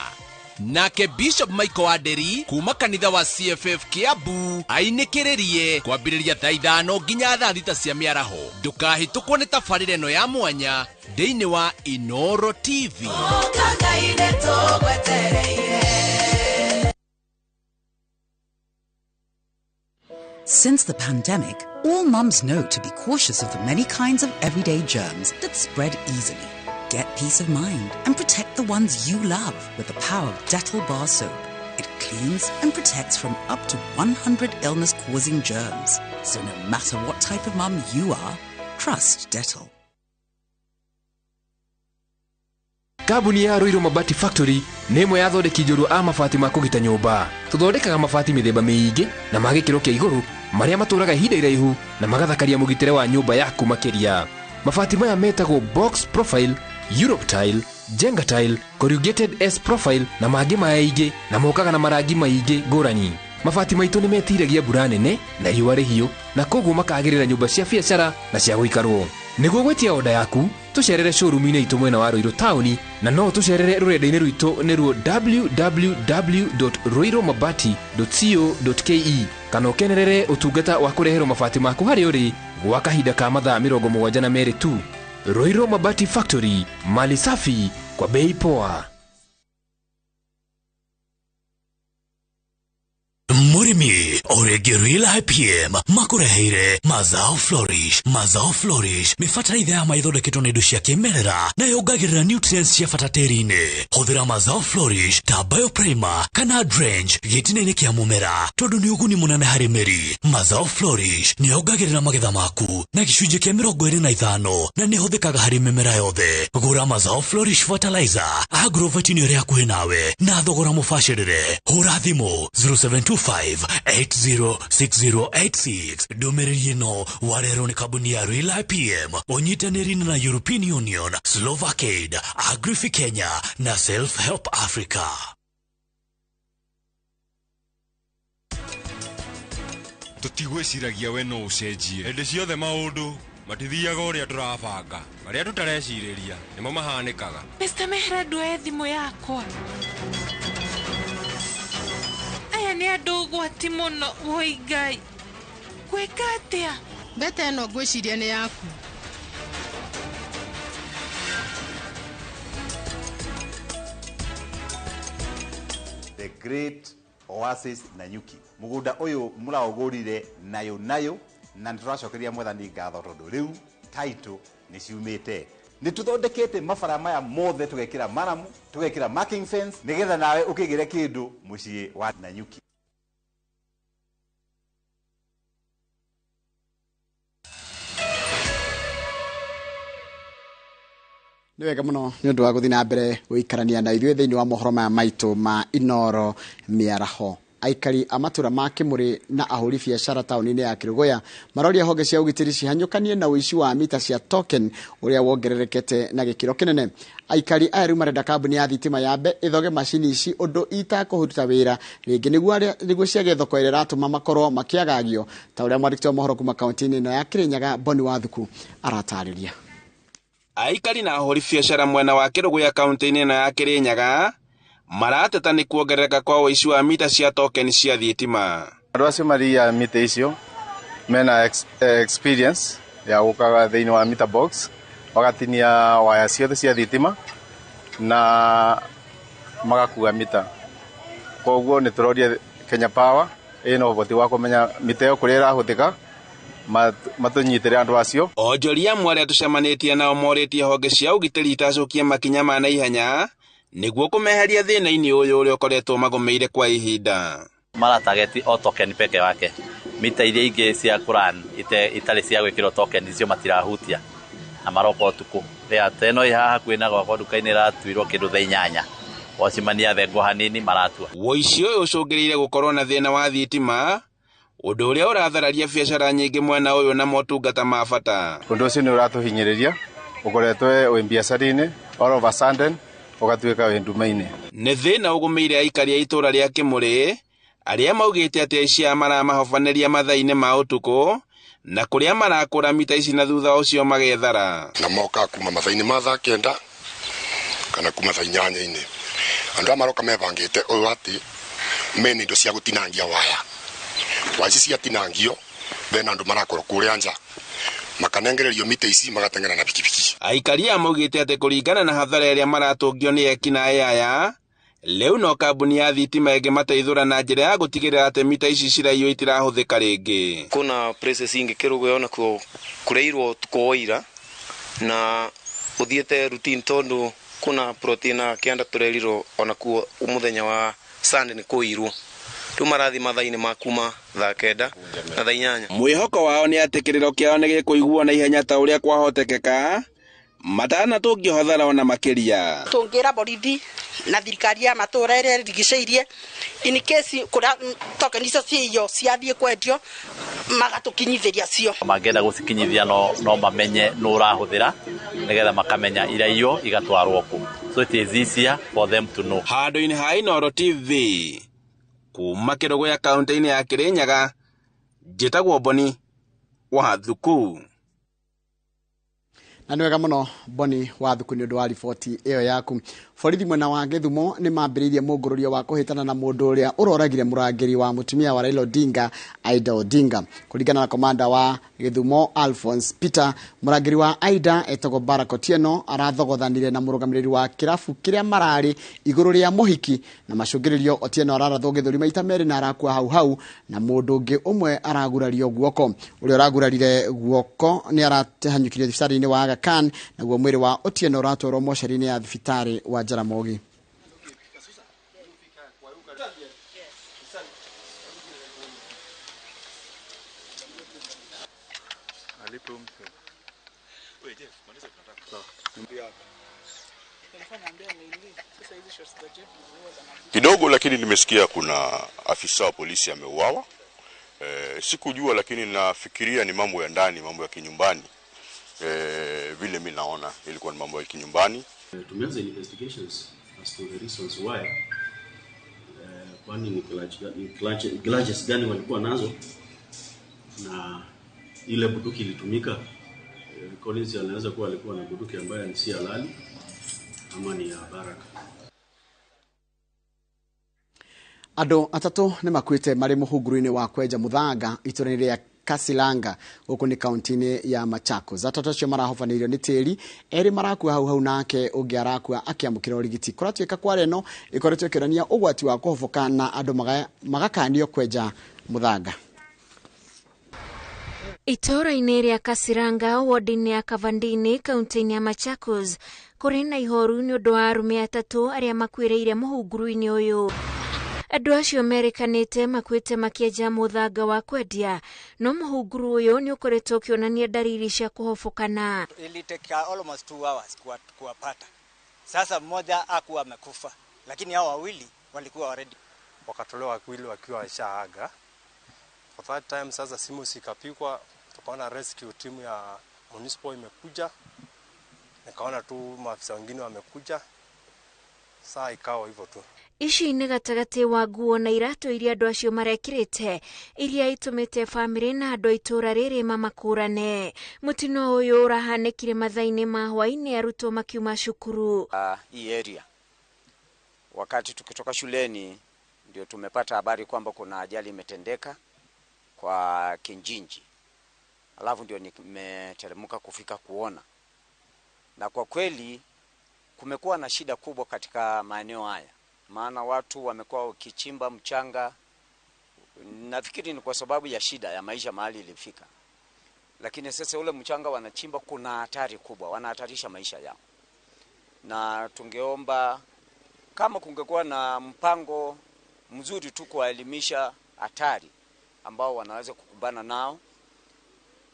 nake Bishop Michael Waderi kuma kanitha wa CFF Kiambu ainikiririe kwambiriria thaa 5 nginya thaa 6 cia miaraho. Ndukahitukwo ni tabarĩra ĩno ya mwanya thĩinĩ wa Inooro TV. Since the pandemic, all mums know to be cautious of the many kinds of everyday germs that spread easily. Get peace of mind and protect the ones you love with the power of Dettol Bar Soap. It cleans and protects from up to 100 illness-causing germs. So no matter what type of mum you are, trust Dettol. Kabuni ya Ruiru Mabati Factory nĩ ĩmwe ya thondeki njũru a mabati ma kũgita nyũmba. Tũthondekaga mabati mĩthemba mĩingĩ na ma gĩkĩro kĩa igũrũ marĩa matũraga ihinda iraihu na magathakaria mũgitĩre wa nyũmba yaku makĩria. Mabati maya metagwo box profile, Europe tile, Jenga tile, corrugated S profile na mangĩ maingĩ na mokaga na marangi maingĩ ngũrani. Mabati maitũ nĩ metiragia mbura nene na riũa rĩhiũ na koguo makagĩrĩra nyũmba cia biacara na cia gũikarwo. Nĩguo gwetia oda yaku tucerere showroom-inĩ itũ mwena wa Ruiru town na no tucerere rũrenda-inĩ rwitũ nĩruo www.ruirumabati.co.ke kana ũkenerere ũtungata wa kũreherwo mabati maku harĩ ũrĩ gwa kahinda ka mathaa 72 tu. Ruiru Mabati Factory, mali safi kwa bei poa. Murimi Oregerila IPM makureheire Mazao Flourish mifataraitha ya maithondeketwo nĩ indo cia kĩmerera na yongagĩrĩra nutrients cia bata tĩri-inĩ. Hũthĩra Mazao Flourish ta Bioprimer kana Drench gĩtina-inĩ kĩa mũmera tondũ nĩ ũguni mũnene harĩ mĩri. Mazao Flourish nĩ yongagĩrĩra magetha maku na gĩcunjĩ kĩa 25 na nĩ hũthĩkaga harĩ mĩmera yothe. Gũra Mazao Flourish fertilizer agrovet-inĩ ĩrĩa hakuhĩ nawe na thogora mũbacĩrĩre. Hũra thimũ 0725806086. Ndũmĩrĩri ĩno warehwo nĩ kambuni ya Real IPM ũnyitanĩri na European Union, Slovakia, Agrifi Kenya na Self Help Africa. Tutigwĩciragia we no ũcenjie hĩndĩ ciothe maũndũ matithiaga ũrĩa tũrabanga, marĩa tũtarecirĩria nĩmo mahanĩkaga. Mr. Mehra nduoe thimũ yakwa. Aya nĩ andũ ũgwati mũno woi Ngai. Gwĩka atĩa? Mbete ĩno ngwĩciria nĩ yaku. the great Oasis Nanyuki. Mugunda uyu muraugurire nayo na nituracokeria mwathani ngatho tondu riu title ni ciumite. Ni tuthondekete mabara maya mothe tugekira maramu, tugekira marking fence nigetha nawe ukigire kindu mucii wa Nanyuki. Nĩ wega mũno nĩ ũndũ wa gũthiĩ na mbere gũikarania na ithuĩ thĩinĩ wa mohoro maya maitũ ma Inoro Mĩaraho. Aikari a matũra ma Kĩmũrĩ na ahũri biacara taũni-inĩ ya Kĩrũgũya maroria honge cia ũgitĩri cihanyũkanie na ũici wa mita cia token ũrĩa wongererekete na gĩkĩro kĩnene. Aikari aya rĩu marenda kambuni ya thitima yambe ĩthoge macini ici ũndũ itakũruta wĩra rĩngĩ nĩguo ciage thoko ĩrĩa ĩratũma makorwo makĩagagio, ta ũrĩa mwandĩki wa mohoro kuma kaunti-inĩ ĩno ya Kĩrĩnyaga Boni Wathuku aratarĩria. Aikari na ahũri biacara mwena wa Kĩrũgũya kaunti-inĩ ĩno ya Kĩrĩnyaga marateta nĩ kuongerereka kwa ũici wa mita cia token cia thitima. Andũ acio maria mita icio mena experience ya gũkaga thĩinĩ wa meter box magatinia waya ciothe cia thitima na magakua mita. Koguo nĩ tũroria Kenya Power ĩno ũhoti wa kũmenya mita ĩyo kũrĩa ĩrahũthĩka matunyitire andũ acio. Onjoria amwe arĩa tũcemanĩtie nao morĩtie honge cia ũgitĩri itacokie makinya ma naihenya nĩguo kũmeheria thĩna-inĩ ũyũ ũrĩa ũkoretwo magũmĩire kwa ihinda. Maratageti o token peke wake. Mita iria ingĩ cia Quran itarĩ cia gwĩkĩrwo token icio matirahutia na maroka ũtukũ. Rĩa teno ihaha kwĩna gwakwa nduka-inĩ ratuirwo kĩndũ thaa 8 wacimania thengwo hanini maratua. Ũici ũyũ ũcũngĩrĩire gũkorwo na thĩna wa thitima, ũndũ ũrĩa ũrathararia biacara nyingĩ mwena ũyũ na motungata ma bata. Ũndũ ũcio nĩ ũratũhinyĩrĩria, ũkoretwo wĩ biacara-inĩ all of a sudden ũgatuĩka wĩ nduma-inĩ. Nĩ thĩna ũgũmĩire aikari a itũra rĩa Kĩmũrĩ arĩa maugĩte atĩ aici aya maramahobanĩria mathaa-inĩ ma ũtukũ na kũrĩa marakũra mita ici na thutha ũcio magethara. Na moka kuma mathaa-inĩ ma thaa 9 kana kuma thaa 8-inĩ. Andũ aya maroka mebangĩte ũyũ atĩ mena indo cia gũtinangia waya. Waici ciatinangio bena andũ marakũra kũrĩa nja makanengererio mita ici magateng'era na pikipiki. Aikari aya maugĩte atĩ kũringana na hathara ĩrĩa maratũngio nĩ ekinaĩ aya, rĩu no kambuni ya thitima ĩngĩmateithũra na njĩra ya gũtigĩrĩra atĩ mita ici ciraiywo itirahũthĩka rĩngĩ. Kuna places ingĩ Kĩrũgũya ona kuo kũrĩirwo tukoira na ũthiĩte routine tondũ kuna protein na kĩanda tũrerirwo ona kuo mũthenya wa Sunday nĩ kũirwo. Tu marathi mathaa-inĩ makuma thaa 9 na thaa 8. Mwĩhoko wao nĩ atĩ kĩrĩro kĩao nĩ gĩkũiguo na ihenya ta ũrĩa kwahotekeka matanatũngio hathara ona makĩria. Tũngĩra borithi na thirikari ya matũra ĩrĩa ĩrigicĩirie in case kũrĩa token icio ciĩyo ciathiĩ kwendio magatũkinyithĩria cio. Mangĩenda gũcikinyithia no mamenye nũ ũrahũthĩra nĩgetha makamenya iraiywo igatwarwo kũ. So it is easier for them to know. Handũ-inĩ ha Inoro TV kuma Kĩrũgũya kaunti-inĩ ya Kĩrĩnyaga, njĩtagwo Boni Wathuku. Na nĩ wega mũno Boni Wathuku nĩ ũndũ wa riboti ĩyo yaku. Borithi mwena wa Gĩthumo nĩ mambĩrĩirie mũngũrũrio wa kũhĩtana na mũndũ ũrĩa ũroragire mũrangĩri wa mũtumia wa Raila Odinga, Aida Odinga. Kũringana na komanda wa Gĩthumo Alphonse Peter, mũrangĩri wa Aida etagwo Baraka Otieno arathogothanire na mũrũgamĩrĩri wa kĩrabu kĩrĩa mararĩ igũrũ rĩa mũhiki, na macũngĩrĩrio Otieno ararathwo gĩthũri maita merĩ na arakua hau na mũndũ ũngĩ ũmwe aragurario guoko. Ũrĩa ũragurarire guoko nĩ aratehanyũkirio thibitarĩ-inĩ wa Aga Khan, naguo mwĩrĩ wa Otieno ũratwarwo mocarĩ-inĩ ya thibitarĩ wa Jaramogi. Kidogo lakini nimesikia kuna afisa wa polisi ameuawa. Sikujua lakini nafikiria ni mambo ya ndani, mambo ya kinyumbani. Vile mimi naona ilikuwa ni mambo ya kinyumbani. Tumeanza investigations as to the reasons why. Kwani ni grudges gani walikuwa nazo na ile bunduki ilitumika. Collins anaweza kuwa alikuwa na bunduki ambayo si halali ama ni ya Baraka. Andũ atatũ nĩ makuĩte marĩ mũhunguru-inĩ wa kwenja mũthanga itũra-inĩ rĩa Kasilanga guku ni kaunti-ini ya Machakos. Atatu acio marahobanirio ni tiri, eri marakua hau nake ungi arakua akiamukira urigiti. Kuratuika kware no ikoretwo ikirania ugwati wa kuhoboka na andu magakanio kwenja muthanga. Itora-ini ria Kasiranga wodi-ini ya Kavandini kaunti-ini ya Machakos kuri na ihoru ni undu wa arume atatu aria makwiriire muhunguru-ini uyu. Andu acio merikanite makwite makieja muthanga wa kwendia, no muhunguru uyu ni ukoretwo ukionania dalili cia kuhobokana. Iliteka almost 2 hours kuwapata. Sasa mmoja akuwa amekufa, lakini hao wawili walikuwa already wakatolewa kwili wakiwa washaaga. For that time sasa simu sikapikwa, tukaona rescue team ya municipal imekuja. Nikaona tu maafisa wengine wamekuja. Saa ikawa hivyo tu. Ici ni gatagati wa nguo na iratu iria andu acio marekirite iria itumite family na andu itura riri mamakurane. Mutino uyu urahanekire mathaini ma hwaini arutwo makiuma cukuru. Hii area wakati tukitoka shuleni ndio tumepata habari kwamba kuna ajali imetendeka kwa Kinjinji. Alafu ndio nimeteremka kufika kuona. Na kwa kweli kumekuwa na shida kubwa katika maeneo haya. Maana watu wamekuwa wakichimba mchanga. Nafikiri ni kwa sababu ya shida ya maisha mahali ilifika. Lakini sasa ule mchanga wanachimba kuna hatari kubwa, wanahatarisha maisha yao. Na tungeomba kama kungekuwa na mpango mzuri tu kuwaelimisha hatari ambao wanaweza kukumbana nao.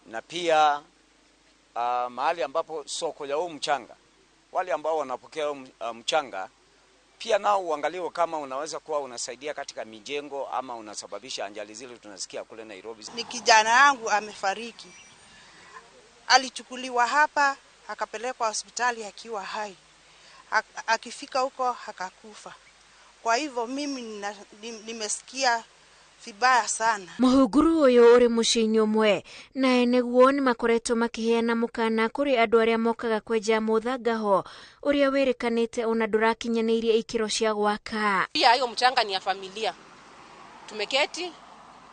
Na pia mahali ambapo soko ya huu mchanga, wale ambao wanapokea mchanga pia nao uangaliwe kama unaweza kuwa unasaidia katika mijengo ama unasababisha ajali zile tunasikia kule Nairobi. Ni kijana yangu amefariki. Alichukuliwa hapa akapelekwa hospitali akiwa hai. Akifika huko akakufa. Kwa hivyo mimi nimesikia vibaya sana. Muhunguru uyu uri muciini umwe na eneguo ni makoretwo makiheana mukana kuri andu aria mokaga kwenja muthanga ho uria wirikanite ona ndurakinyanirie ikiro cia gwaka. Pia hiyo mchanga ni ya familia. Tumeketi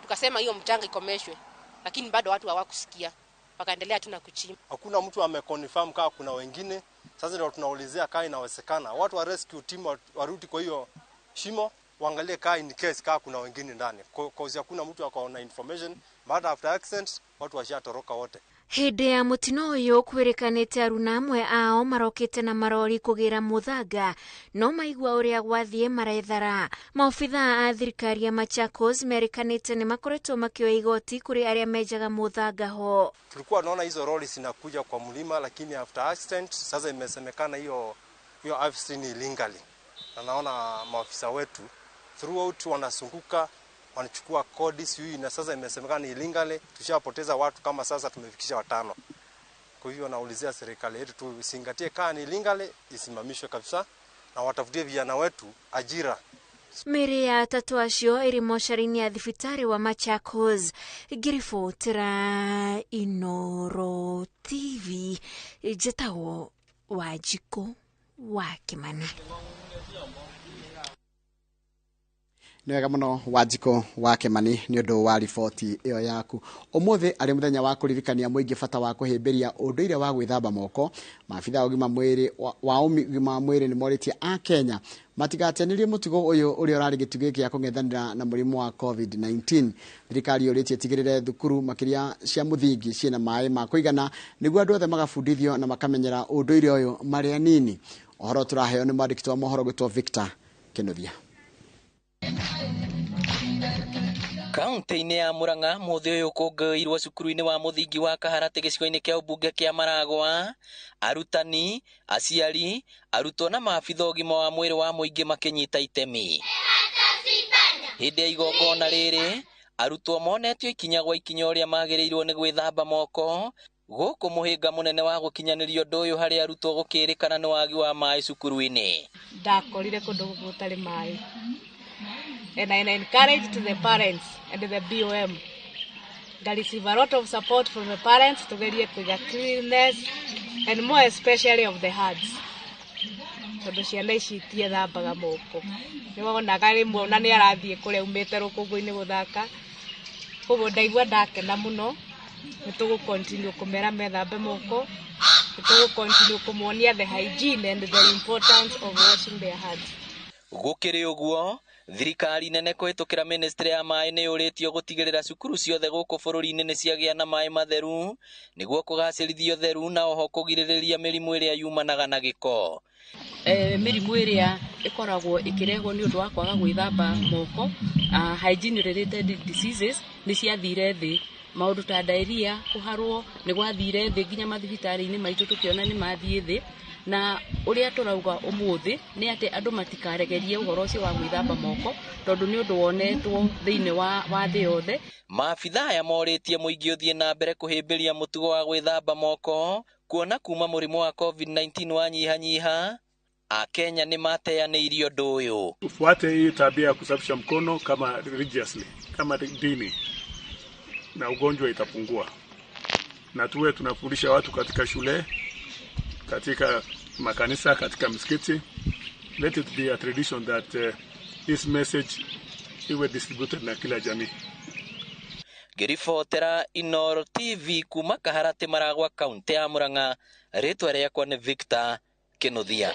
tukasema hiyo mchanga ikomeshwe, lakini bado watu hawakusikia. Wakaendelea tu na kuchimba. Hakuna mtu ameconfirm kama kuna wengine. Sasa ndio tunaulizia kama inawezekana watu wa rescue team warudi kwa hiyo shimo waangalie kama in case kama kuna wengine ndani. Cause hakuna mtu akaona information, baada after accident watu washatoroka wote. Hindi ya mutino uyu kwirikanite aruna amwe ao marokite na marori kugira muthanga, no maigua uria gwathie marethara. Maofitha a thirikari ya Machakos merikanite ni makoretwo makioya igoti kuri aria mejaga muthanga ho. Tulikuwa tunaona hizo lori zinakuja kwa mlima, lakini after accident sasa imesemekana hiyo harvesting ni illegally. Na naona maafisa wetu throughout wanasunguka wanachukua kodi hii, na sasa imesemekana ni illegally. Tushapoteza watu kama sasa tumefikisha 5. Kwa hivyo naulizia serikali yetu tusingatie kama ni illegally isimamishwe kabisa na watafutie vijana wetu ajira. Miri ya atatu acio iri mocarini ya thibitari wa Machakos. Giribotera Inoro TV Jetawo Wajiko wa Kimani. Ni wega muno Wanjiko wa Kimani ni undu wa riboti iyo yaku. Umuthi ari muthenya wa kuririkania muingi bata wa kuhimbiria unduire wa gwithamba moko. Maabitha ugima mwiri wa ugima mwiri ni moritie a Kenya matigatenirie mutigo uyu uri urari gitugi kia kungethanira na murimu wa COVID-19. Thirikari yuritie tigirire thukuru makiria cia muthingi ciina mai ma kuigana niguo andu othe magabundithio na makamenyera unduire uyu mari anini. Ohoro turaheo ni mwandiki wa mohoro gwitwo Victor Kinuthia. Kaunti-ini ya Murang'a muthi uyu kungirwo cukuru-ini wa muthingi wa Kaharati gicigo-ini kia ubunge kia Maragwa, arutani, aciari, arutwo na maabitha ugima wa mwiri wa muingi makinyita itemi. Hindi ya igongona riri arutwo monetio ikinya gwa ikinya uria magirirwo ni gwithamba moko guku muhinga munene wa gukinyanirio undu uyu hari arutwo gukirikana ni wagi wa mai cukuru-ini. Ndakorire kundu gutari mai. And I encourage to the parents and the BOM that receive a lot of support from the parents to get the cleanliness and more especially of the hands. Tondu ciana ici tiethambaga moko. Ni wonaga rimwe ona ni arathie kuria umite rukungu-ini guthaka koguo ndaigua ndakena muno nitugu continue kumera methambe moko nitugu continue kumuonia the hygiene and the importance of washing their hands. Gukiri uguo thirikari nene kuhitukira ministry ya mai ni uritio gutigirira cukuru ciothe guku bururi-ini ni ciagia na mai matheru niguo kugacirithio theru na oho kugiririria mirimu iria yumanaga na giko. Mirimu iria ikoragwo ikirehwo ni undu wa kwaga gwithamba moko, hygiene related diseases ni ciathire thi. Maundu ta diarrhea, kuharwo ni gwathire thi, nginya mathibitari-ini maitu tukiona ni mathie thi. Na uria turauga umuthi ni ati andu matikaregerie uhoro ucio wa gwithamba moko tondu ni undu wonetwo thiini wa thi yothe. Maabitha aya moritie muingi uthie na mbere kuhimbiria mutugo wa gwithamba moko kuona kuma murimu wa COVID-19 wanyihanyiha. Akenya ni mateyaneirio undu uyu. Ufuate hii tabia ya kusafisha mkono kama religiously, kama dini, na ugonjwa itapungua. Na tuwe tunafundisha watu katika shule, katika makanisa, katika msikiti. Let it be a tradition that this message iwe distributed na kila jamii. Girifotera Inoro TV kuma Kaharati Maragwa, kaunti ya Murang'a. Ritwa riakwa ni Victor Kinuthia.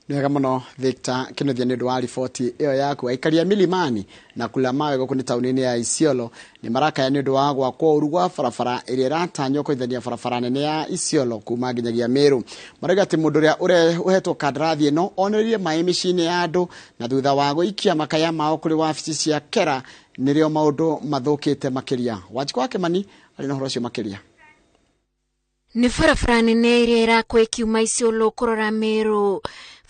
Nega muno Victor Kinuthia ni ndwa riboti iyo yaku. Aikaria milimani na kula mawe gukuni taunini ya Isiolo ni maraka ya ndu wa gwakwo urugwa barabara iria ratanyo kuithania barabara nene ya Isiolo kuma nginyagia Meru. Marega ati mundu ria uhetwo kandarathi ino onererie mai micini ya andu na thutha wa guikia makaya mao kuri wabici cia kera nirio maundu mathukite makiria. Wachiko wake mani ari na horo cio makiria. Ni barabara nene iria irakwo ikiuma Isiolo kurora Meru.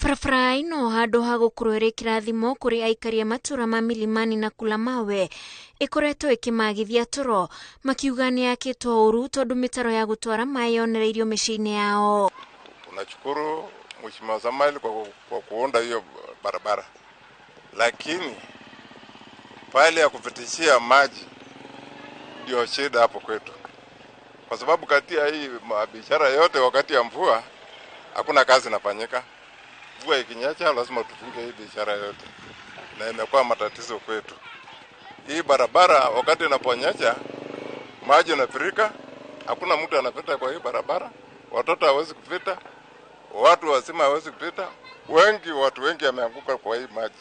Barabara ino handu ha gukurwira kirathimo kuri aikaria matura ma milimani na kula mawe ikoretwo ikimagithia toro makiuga ni yakitwo uru tondu mitaro ya gutwara mai yonereirio micini yao. Tunashukuru Mheshimiwa Samail kwa kuunda hiyo barabara, lakini pale ya kupitishia maji ndio shida hapo kwetu, kwa sababu kati ya hii biashara yote wakati ya mvua hakuna kazi inafanyika. Mvua ikinyesha lazima tufunge hii biashara yote, na imekuwa matatizo kwetu. Hii barabara wakati inaponyesha maji yanafurika, hakuna mtu anapita kwa hii barabara, watoto hawezi kupita, watu wazima hawezi kupita, watu wengi wameanguka kwa hii maji.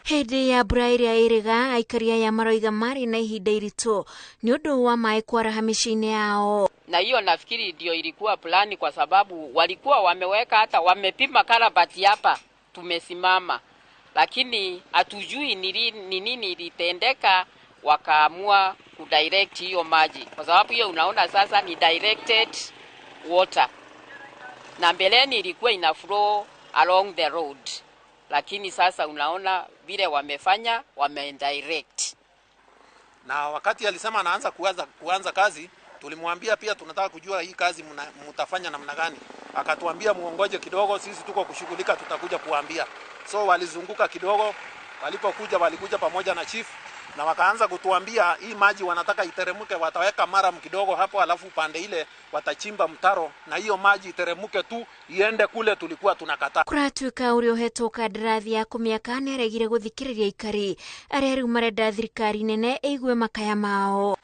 Hedi ya mbura iria iriga aikaria ya maroiga mari na ihinda iritu ni undu wa mai kwaraha micini yao. Na hiyo nafikiri ndio ilikuwa plani, kwa sababu walikuwa wameweka hata wamepima karabati hapa tumesimama, lakini hatujui ni nini ilitendeka, wakaamua kudirect hiyo maji, kwa sababu hiyo unaona sasa ni directed water, na mbeleni ilikuwa ina flow along the road, lakini sasa unaona vile wamefanya wameindirect. Na wakati alisema anaanza kuanza kazi, tulimwambia pia tunataka kujua hii kazi mtafanya namna gani. Akatuambia muongoje kidogo, sisi tuko kushughulika, tutakuja kuambia. So walizunguka kidogo, walikuja pamoja na chief na wakaanza kutuambia hii maji wanataka iteremuke, wataweka maram kidogo hapo, alafu pande ile watachimba mtaro na hiyo maji iteremuke tu iende kule tulikuwa tunakataa. Kuratuika urio hetwo kandarathi ya kumiaka ni aregire guthikiriria ikari aria riu marenda thirikari nene eigwe makaya mao.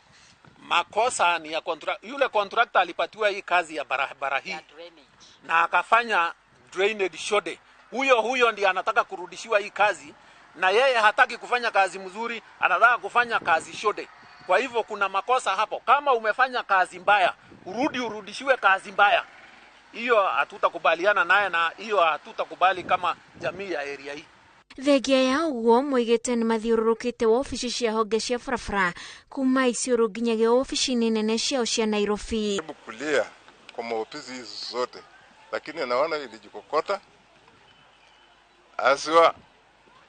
Makosa ni ya yule contractor alipatiwa hii kazi ya barabara hii na akafanya drainage shode. Huyo ndiye anataka kurudishiwa hii kazi, na yeye hataki kufanya kazi mzuri, anataka kufanya kazi shode. Kwa hivyo kuna makosa hapo. Kama umefanya kazi mbaya, urudishiwe kazi mbaya. Hiyo hatutakubaliana naye, na hiyo hatutakubali kama jamii ya area hii. Thegia ya uguo moigite ni mathiururukite ofici cia honge cia barabara kuma Isiolo nginyagia ofici-ini nene ciao cia Nairobi. Kulia kwa maofisi zote, lakini naona ilijikokota aswa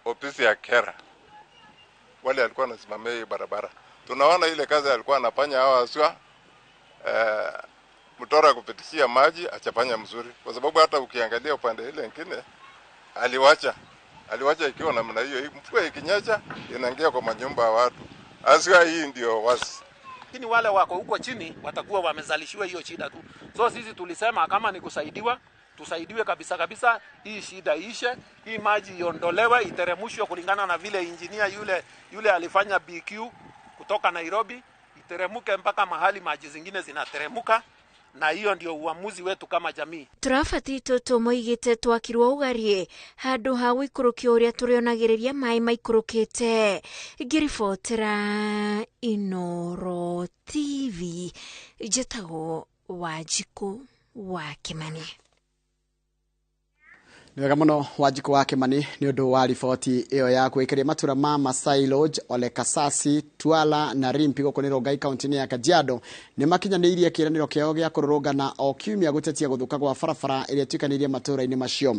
ofisi ya kera wale alikuwa anasimamia hii barabara. Tunaona ile kazi alikuwa anafanya hawa aswa mtora kupitishia maji achafanya mzuri, kwa sababu hata ukiangalia upande ile nyingine aliwacha ikiwa namna hiyo, mvua ikinyesha inaingia kwa manyumba ya watu. Aswa hii ndio wasi. Lakini wale wako huko chini watakuwa wamezalishiwa hiyo shida tu. So sisi tulisema kama ni kusaidiwa tusaidiwe kabisa kabisa, hii shida ishe, hii maji iondolewe, iteremushwe kulingana na vile injinia yule alifanya BQ kutoka Nairobi, iteremuke mpaka mahali maji zingine zinateremuka, na hiyo ndio uamuzi wetu kama jamii. Turabati tumoigite twakirwo ugarie handu ha guikurukia uria turionagiriria mai maikurukite. Ngiribotera Inoro TV, njetago Wanjiku wa Kimani. Nĩ wega mũno Wanjiku wa Kimani nĩ ũndũ wa riboti ĩyo ya gwĩkĩria matura ma Masai Lodge, Ole Kasasi, Twala na Rimpi gũkũ nĩ Rongai kaunti-inĩ ya Kajiado nĩ makinyanĩirie kĩĩranĩro kĩao gĩa kũrũrũngana o kiumia gũtetia gũthũka gwa barabara ĩrĩa ĩtuĩkanĩirie matũũra-inĩ macio.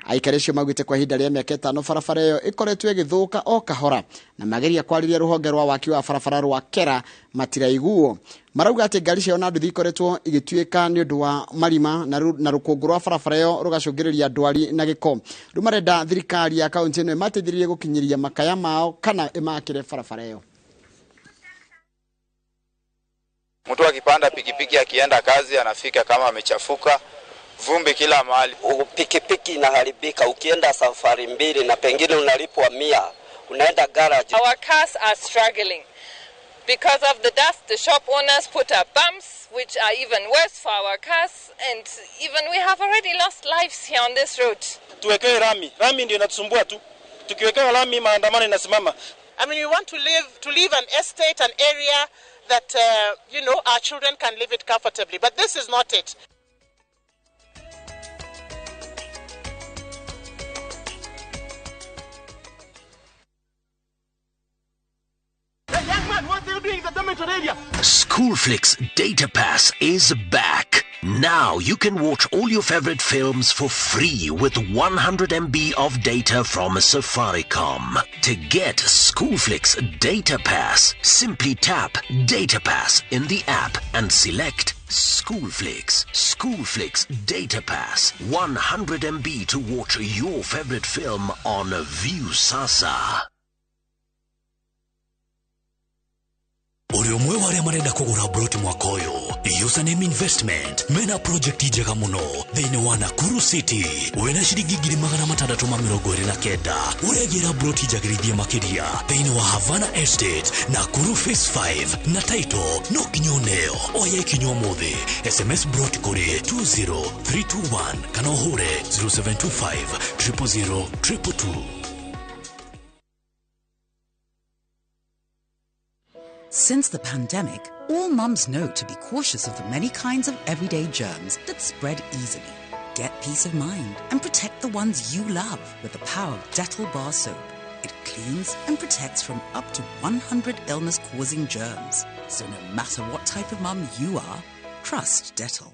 Aikari acio maugĩte kwa ihinda rĩa mĩaka 5 barabara ĩyo ĩkoretwo ĩgĩthũka o kahora na mageria kwarĩria rũhonge rwa waki wa barabara rwa Kera matiraiguo. Marauga atĩ ngari ciao na nduthi ikoretwo igĩtuĩka nĩ ũndũ wa marima na rũkũngũ rwa barabara ĩyo rũgacũngĩrĩria ndwari na gĩko. Rĩu marenda thirikari ya kaunti ĩno ĩmateithĩrĩrie gũkinyĩria makaya mao kana ĩmakĩre barabara ĩyo. Mtu akipanda pikipiki akienda kazi anafika kama amechafuka, vumbi kila mahali. Pikipiki inaharibika, ukienda safari mbili na pengine unalipwa 100, unaenda garage. Our cars are struggling. Because of the dust, the shop owners put up bumps, which are even worse for our cars, and even we have already lost lives here on this road. Tuwekee rami ndio inatusumbua tu. Tukiwekea rami maandamano inasimama. I mean, we want to live an estate, an area that our children can live it comfortably, but this is not it. Schoolflix Data Pass is back. Now you can watch all your favorite films for free with 100 MB of data from Safaricom. To get Schoolflix Data Pass, simply tap Data Pass in the app and select Schoolflix. Schoolflix Data Pass. 100 MB to watch your favorite film on View Sasa. Uri umwe ware marenda kugura broti mwakoyo. Username Investment mena project njega muno thĩinĩ wa Nakuru City. Wena ciringi 629 uregira broti njagĩrithie makĩria thĩinĩ wa Havana Estate, Nakuru Phase 5 na title no kinyoneo. Oya ikinyo mũthĩ. SMS broti kuri 20321 kana uhure 0725 000 222. Since the pandemic, all mums know to be cautious of the many kinds of everyday germs that spread easily. Get peace of mind and protect the ones you love with the power of Dettol Bar Soap. It cleans and protects from up to 100 illness-causing germs. So no matter what type of mum you are, trust Dettol.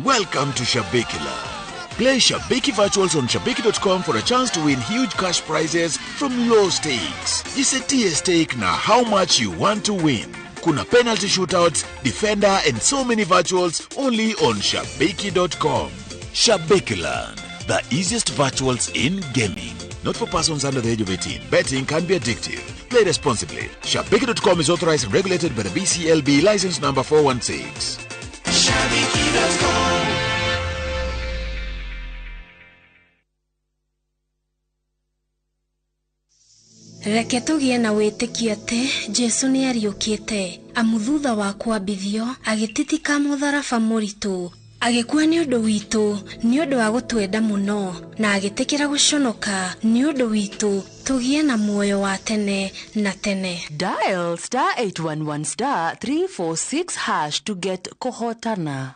Welcome to Shabikila. Play Shabiki Virtuals on Shabiki.com for a chance to win huge cash prizes from low stakes. Jisetie stake na how much you want to win. Kuna penalty shootouts, defender and so many virtuals only on Shabiki.com. Shabikiland, the easiest virtuals in gaming. Not for persons under the age of 18. Betting can be addictive. Play responsibly. Shabiki.com is authorized and regulated by the BCLB license number 416. Shabiki.com. Reke tugie na wĩtĩkio atĩ Jesu nĩ ariũkĩte, amu thutha wa kwambithio agĩtitika mũtharaba mũritũ, agĩkua nĩ ũndũ witũ, nĩ ũndũ wa gũtwenda mũno, na agĩtĩkĩra gũconoka nĩ ũndũ witũ, tugie na muoyo wa tene na tene. Dial *811*346# to get kũhotana.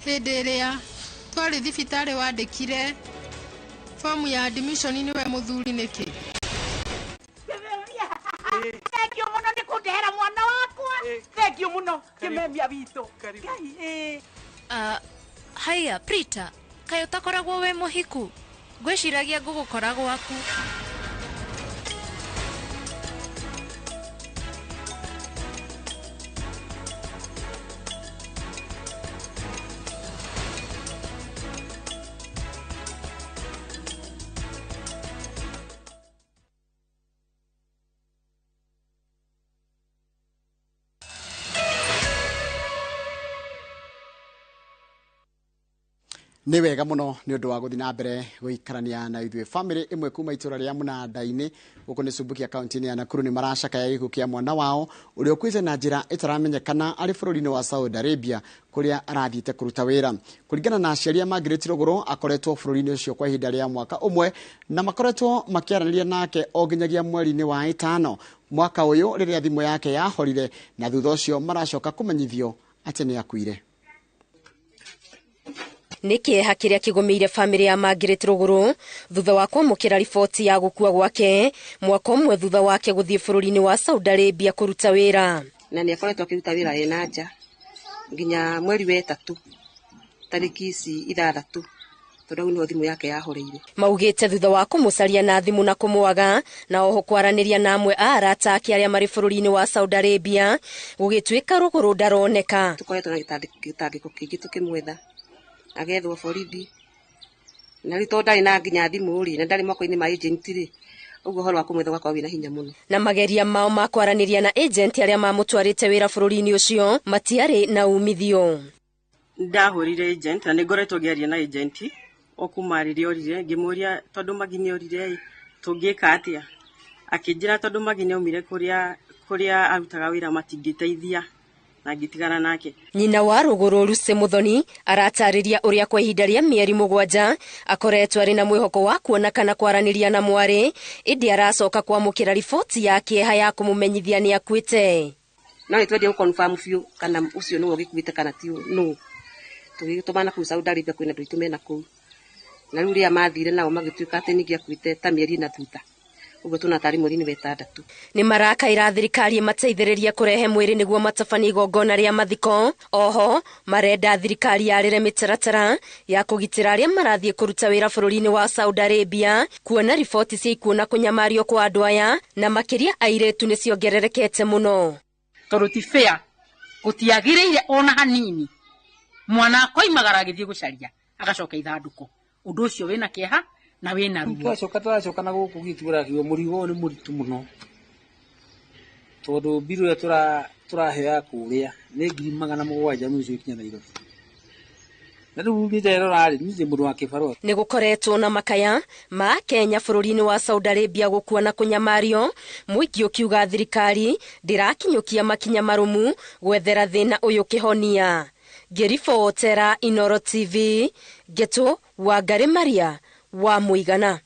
Hĩndĩ ĩrĩa twarĩ thibitarĩ wandĩkire fomu ya admission niwe mũthuri nĩkĩ? Thank you muno nĩ kũndehera mwana wakwa. Thank you muno kĩmemia witũ. Haya Prita, kayo takoragwo we mũhiku. Ngwĩciragia ngũgũkora gwaku. Nĩ wega mũno nĩ ũndũ wa gũthiĩ na mbere gũikarania na ithuĩ. Family ĩmwe kuma itũra rĩa Mũnanda-inĩ gũkũ nĩ Subukia kaunti-inĩ ya Nakuru nĩ maracakaya gĩkuũ kĩa mwana wao ũrĩa ũkuĩte na njĩra ĩtaramenyekana arĩ bũrũri-inĩ wa Saudi Arabia kũrĩa arathiĩte kũruta wĩra. Kũringana na aciari a Margaret Rũgũrũ, akoretwo bũrũri-inĩ ũcio kwa ihinda rĩa mwaka ũmwe na makoretwo makĩaranĩria nake o nginyagia mweri-inĩ wa ĩtano mwaka ũyũ rĩrĩa thimũ yake yahorire, na thutha ũcio maracoka kũmenyithio atĩ nĩ akuire. Nĩ kĩeha kĩrĩa kĩgũmĩire bamĩrĩ ya Margaret Rũgũrũ thutha wa kwamũkĩra riboti ya gũkua gwake mwaka ũmwe thutha wake gũthiĩ bũrũri-inĩ wa Saudi Arabia kũruta wĩra. Na nĩ akoretwo akĩruta wĩra ena nja nginya mweri wa ĩtatũ tarĩki ici 6 tondũ nĩho thimũ yake yahoreire. Maugĩte thutha wa kũmũcaria na thimũ na kũmwaga na oho kwaranĩria na amwe a arata ake arĩa marĩ bũrũri-inĩ wa Saudi Arabia gũgĩtuĩka Rũgũrũ ndaroneka. Tũkoretwo na gĩtangĩko kĩingĩ tũkĩmwetha agethwo borithi na rito ndarĩ na nginya thimũ na ndarĩ moko-inĩ ma agent ũguo horo wa kũmwetha gwakorwo wĩna hinya mũno. Na mageria mao ma kwaranĩria na agent arĩa mamũtwarĩte wĩra bũrũri-inĩ ũcio matiarĩ na umithio. Ndahũrire agent na nĩngoretwo ngĩaria na agent o kuma rĩrĩa orire ngĩmũria tondũ Magi orire tũngĩka atĩa, akĩnjĩra tondũ Magi aumire kũrĩa arutaga wĩra matingĩteithia na ngĩtigana nake. Nyina wa Rũgũrũ Lucy Muthoni aratarĩria ũrĩa kwa ihinda rĩa mĩeri 7 akoretwo arĩ na mwĩhoko wa kuona kana kwaranĩria na mwarĩ, ĩndĩ aracoka kwamũkĩra riboti ya kĩeha ya kũmũmenyithia nĩ akuĩte. No nĩtwendia gũconfirm biũ kana ũcio nĩwe ũgĩkuĩte kana ti no. Tũgĩtũmana kũu Saudi Arabia kwĩna andũ itũmena kũu. Na rĩu rĩrĩa mathire nao magĩtuĩka atĩ ningĩ akuĩte ta mĩeri na thutha. Ugo tunatari mweri-inĩ wa 6. Nĩ marakaĩra thirikari mateithĩrĩrie kũrehe mwĩrĩ nĩguo matabanie igongona rĩa mathiko. Oho marenda thirikari yarĩre mĩtaratara ya kũgitĩra arĩa marathiĩ kũruta wĩra bũrũri-inĩ wa Saudi Arabia, kuona riboti cia ikuũ na kũnyamario kwa andũ aya na makĩria airĩtu nĩ ciongererekete mũno. Tondũ ti fair, gũtiagĩrĩire ona hanini mwana akoimagara agĩthiĩ gũcaria agacoka ithandũkũ. Ũndũ ũcio wĩna kĩeha na wĩna ruo. Twacoka na gũkũ gĩtũra kĩo mũrigo nĩ mũritũ mũno tondũ mbirũ ya tũrahea kũrĩa nĩ 700 mũico ikinya Nairobi. Na rĩu nĩnderorarĩ nĩje mũndũ wa kĩbarũa. Nĩ gũkoretwo na makaya ma Kenya bũrũri-inĩ wa Saudi Arabia gũkua na kũnyamario, mũingĩ ũkiuga thirikari ndĩrakinyũkia makinya marũmu gwethera thĩna ũyũ kĩhonia. Ngĩribotera Inoro TV, Geto Wangari Maria wa Mũigana.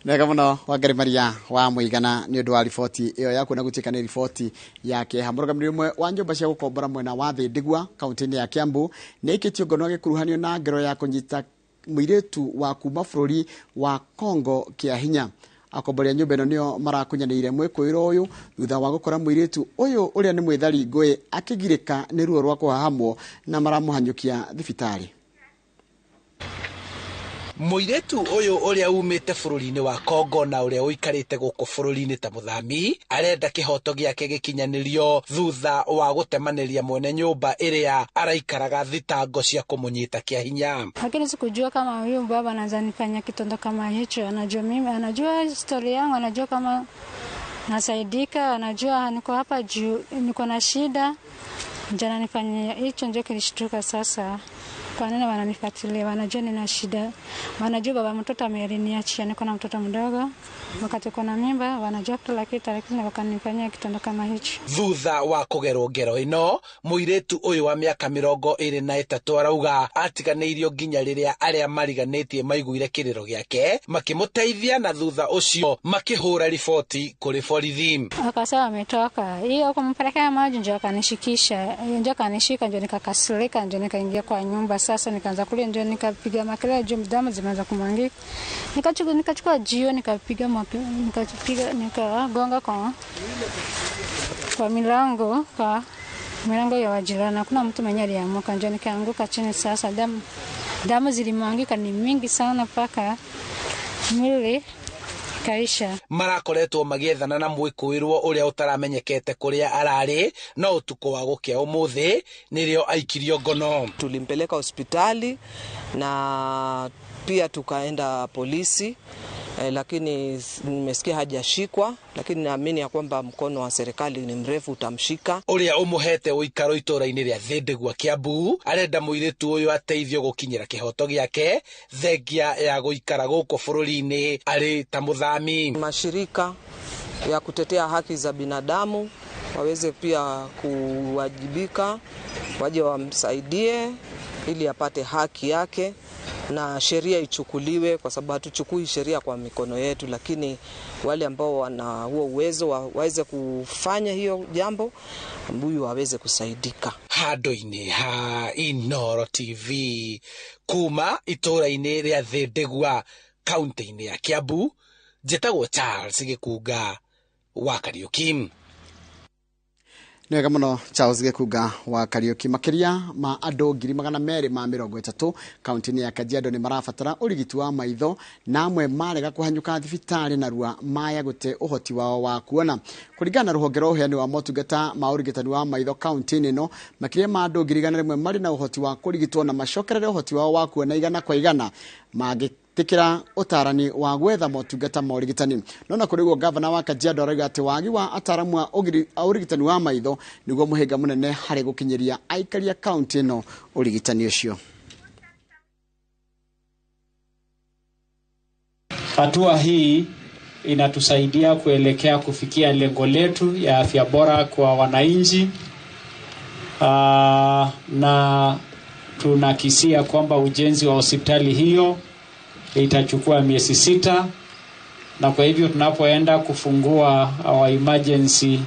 Nega mũno Wangari Maria wa Mũigana nĩ ũndũ wa riboti ĩyo yaku na gũtuĩka nĩ riboti ya kĩeha. Mũrũgamĩrĩri ũmwe wa nyũmba cia gũkombora mwena wa thĩ Ndigwa kaunti-inĩ ya Kiambu nĩ aikĩtio ngono gĩkuruhanio na ngero ya kũnyita mũirĩtu wa kuma bũrũri wa Congo kĩa hinya. Akombori a nyũmba ĩno nĩo marakunyanĩire mwĩkũĩro ũyũ thutha wa gũkora mũirĩtu ũyũ ũrĩa nĩ mwĩthari ngũĩ akĩgirĩka nĩ ruo rwa kũhahamwo na maramũhanyũkia thibitarĩ. Mũirĩtu ũyũ ũrĩa umĩte bũrũri-inĩ wa Congo na ũrĩa ũikarĩte gũkũ bũrũri-inĩ ta mũthami arenda kĩhoto gĩake gĩkinyanĩrio thutha wa gũtemanĩria mwene nyũmba ĩrĩa araikaraga thitango cia kũmũnyita kĩa hinya. Lakini sikujua kama huyo baba anaweza nifanya kitendo kama hicho. Anajua mimi, anajua historia yangu, anajua kama nasaidika, anajua niko hapa juu, niko na shida. Jana nifanyia hicho, ndio kilishtuka sasa. Kwa nini wananifuatilia? Wanajua nina shida. Wanajua baba mtoto ameriniachia, niko na mtoto mdogo. Wakati kuna mimba, wanajua kila kitu, lakini wakanifanyia kitendo kama hicho. Thutha wa kũgerwo ngero ĩno, mũirĩtu ũyũ wa mĩaka 23 arauga atiganĩirio nginya rĩrĩa arĩa mariganĩtie maiguire kĩrĩro gĩake makĩmũteithia na thutha ũcio makĩhũra riboti kũrĩ borithi. Akasema ametoka. Hiyo kumpelekea maji ndio akanishikisha. Ndio akanishika ndio nikakasirika ndio nikaingia kwa nyumba. Sasa nikaanza kulia ndio nikapiga makelele juu damu zimeanza kumwangika. Nikachukua jio nikapiga nikagonga kwa milango ya wajirani. Kuna mtu mwenye aliamuka ndio nikaanguka chini. Sasa damu zilimwangika ni mingi sana paka mwili kaisha. Marakoretwo magĩethana na mwĩkũĩrwo ũrĩa ũtaramenyekete kũrĩa ararĩ no ũtukũ wa gũkĩa ũmũthĩ nĩrĩo aikirio ngono. Tulimpeleka hospitali na pia tukaenda polisi lakini nimesikia hajashikwa, lakini naamini ya kwamba mkono wa serikali ni mrefu utamshika. Uria umuhete uikaro itura-ini ria Thindegua Kiambu arenda muiritu uyu ateithio gukinyira kihoto giake thengia ya guikara guku bururi-ini ari ta muthami. Mashirika ya kutetea haki za binadamu waweze pia kuwajibika, waje wamsaidie ili apate haki yake na sheria ichukuliwe, kwa sababu hatuchukui sheria kwa mikono yetu, lakini wale ambao wana huo uwezo waweze kufanya hiyo jambo, huyu waweze kusaidika. Handu-ini ha Inoro TV kuma itura-ini ria Thindegua kaunti-ini ya Kiambu, njitagwo Charles Gikuga wa Kariuki. Nega muno Charles Gikuga wa Kariuki. Makiria ma andu 230 kaunti-ini ya Kajiado ni marabatara urigiti wa maitho na amwe marega kuhanyuka thibitari na rua maya gute uhoti wao wa kuona. Kuringana na ruhonge rwa uheani wa motungata ma urigitani wa maitho kaunti-ini no, makiria ma andu 100 mari na uhoti wa kurigitwo na macokerere uhoti wao wa kuona igana kwa igana tikira utarani wa gwetha motungata ma urigitani. Nona kurigwo governor wa Kajiado arauga ati wagi wa ataramu a urigitani wa maitho niguo muhinga munene hari gukinyiria aikari a county no urigitani ucio. Hatua hii inatusaidia kuelekea kufikia lengo letu ya afya bora kwa wananchi, na tunakisia kwamba ujenzi wa hospitali hiyo itachukua miezi 6, na kwa hivyo tunapoenda kufungua our emergency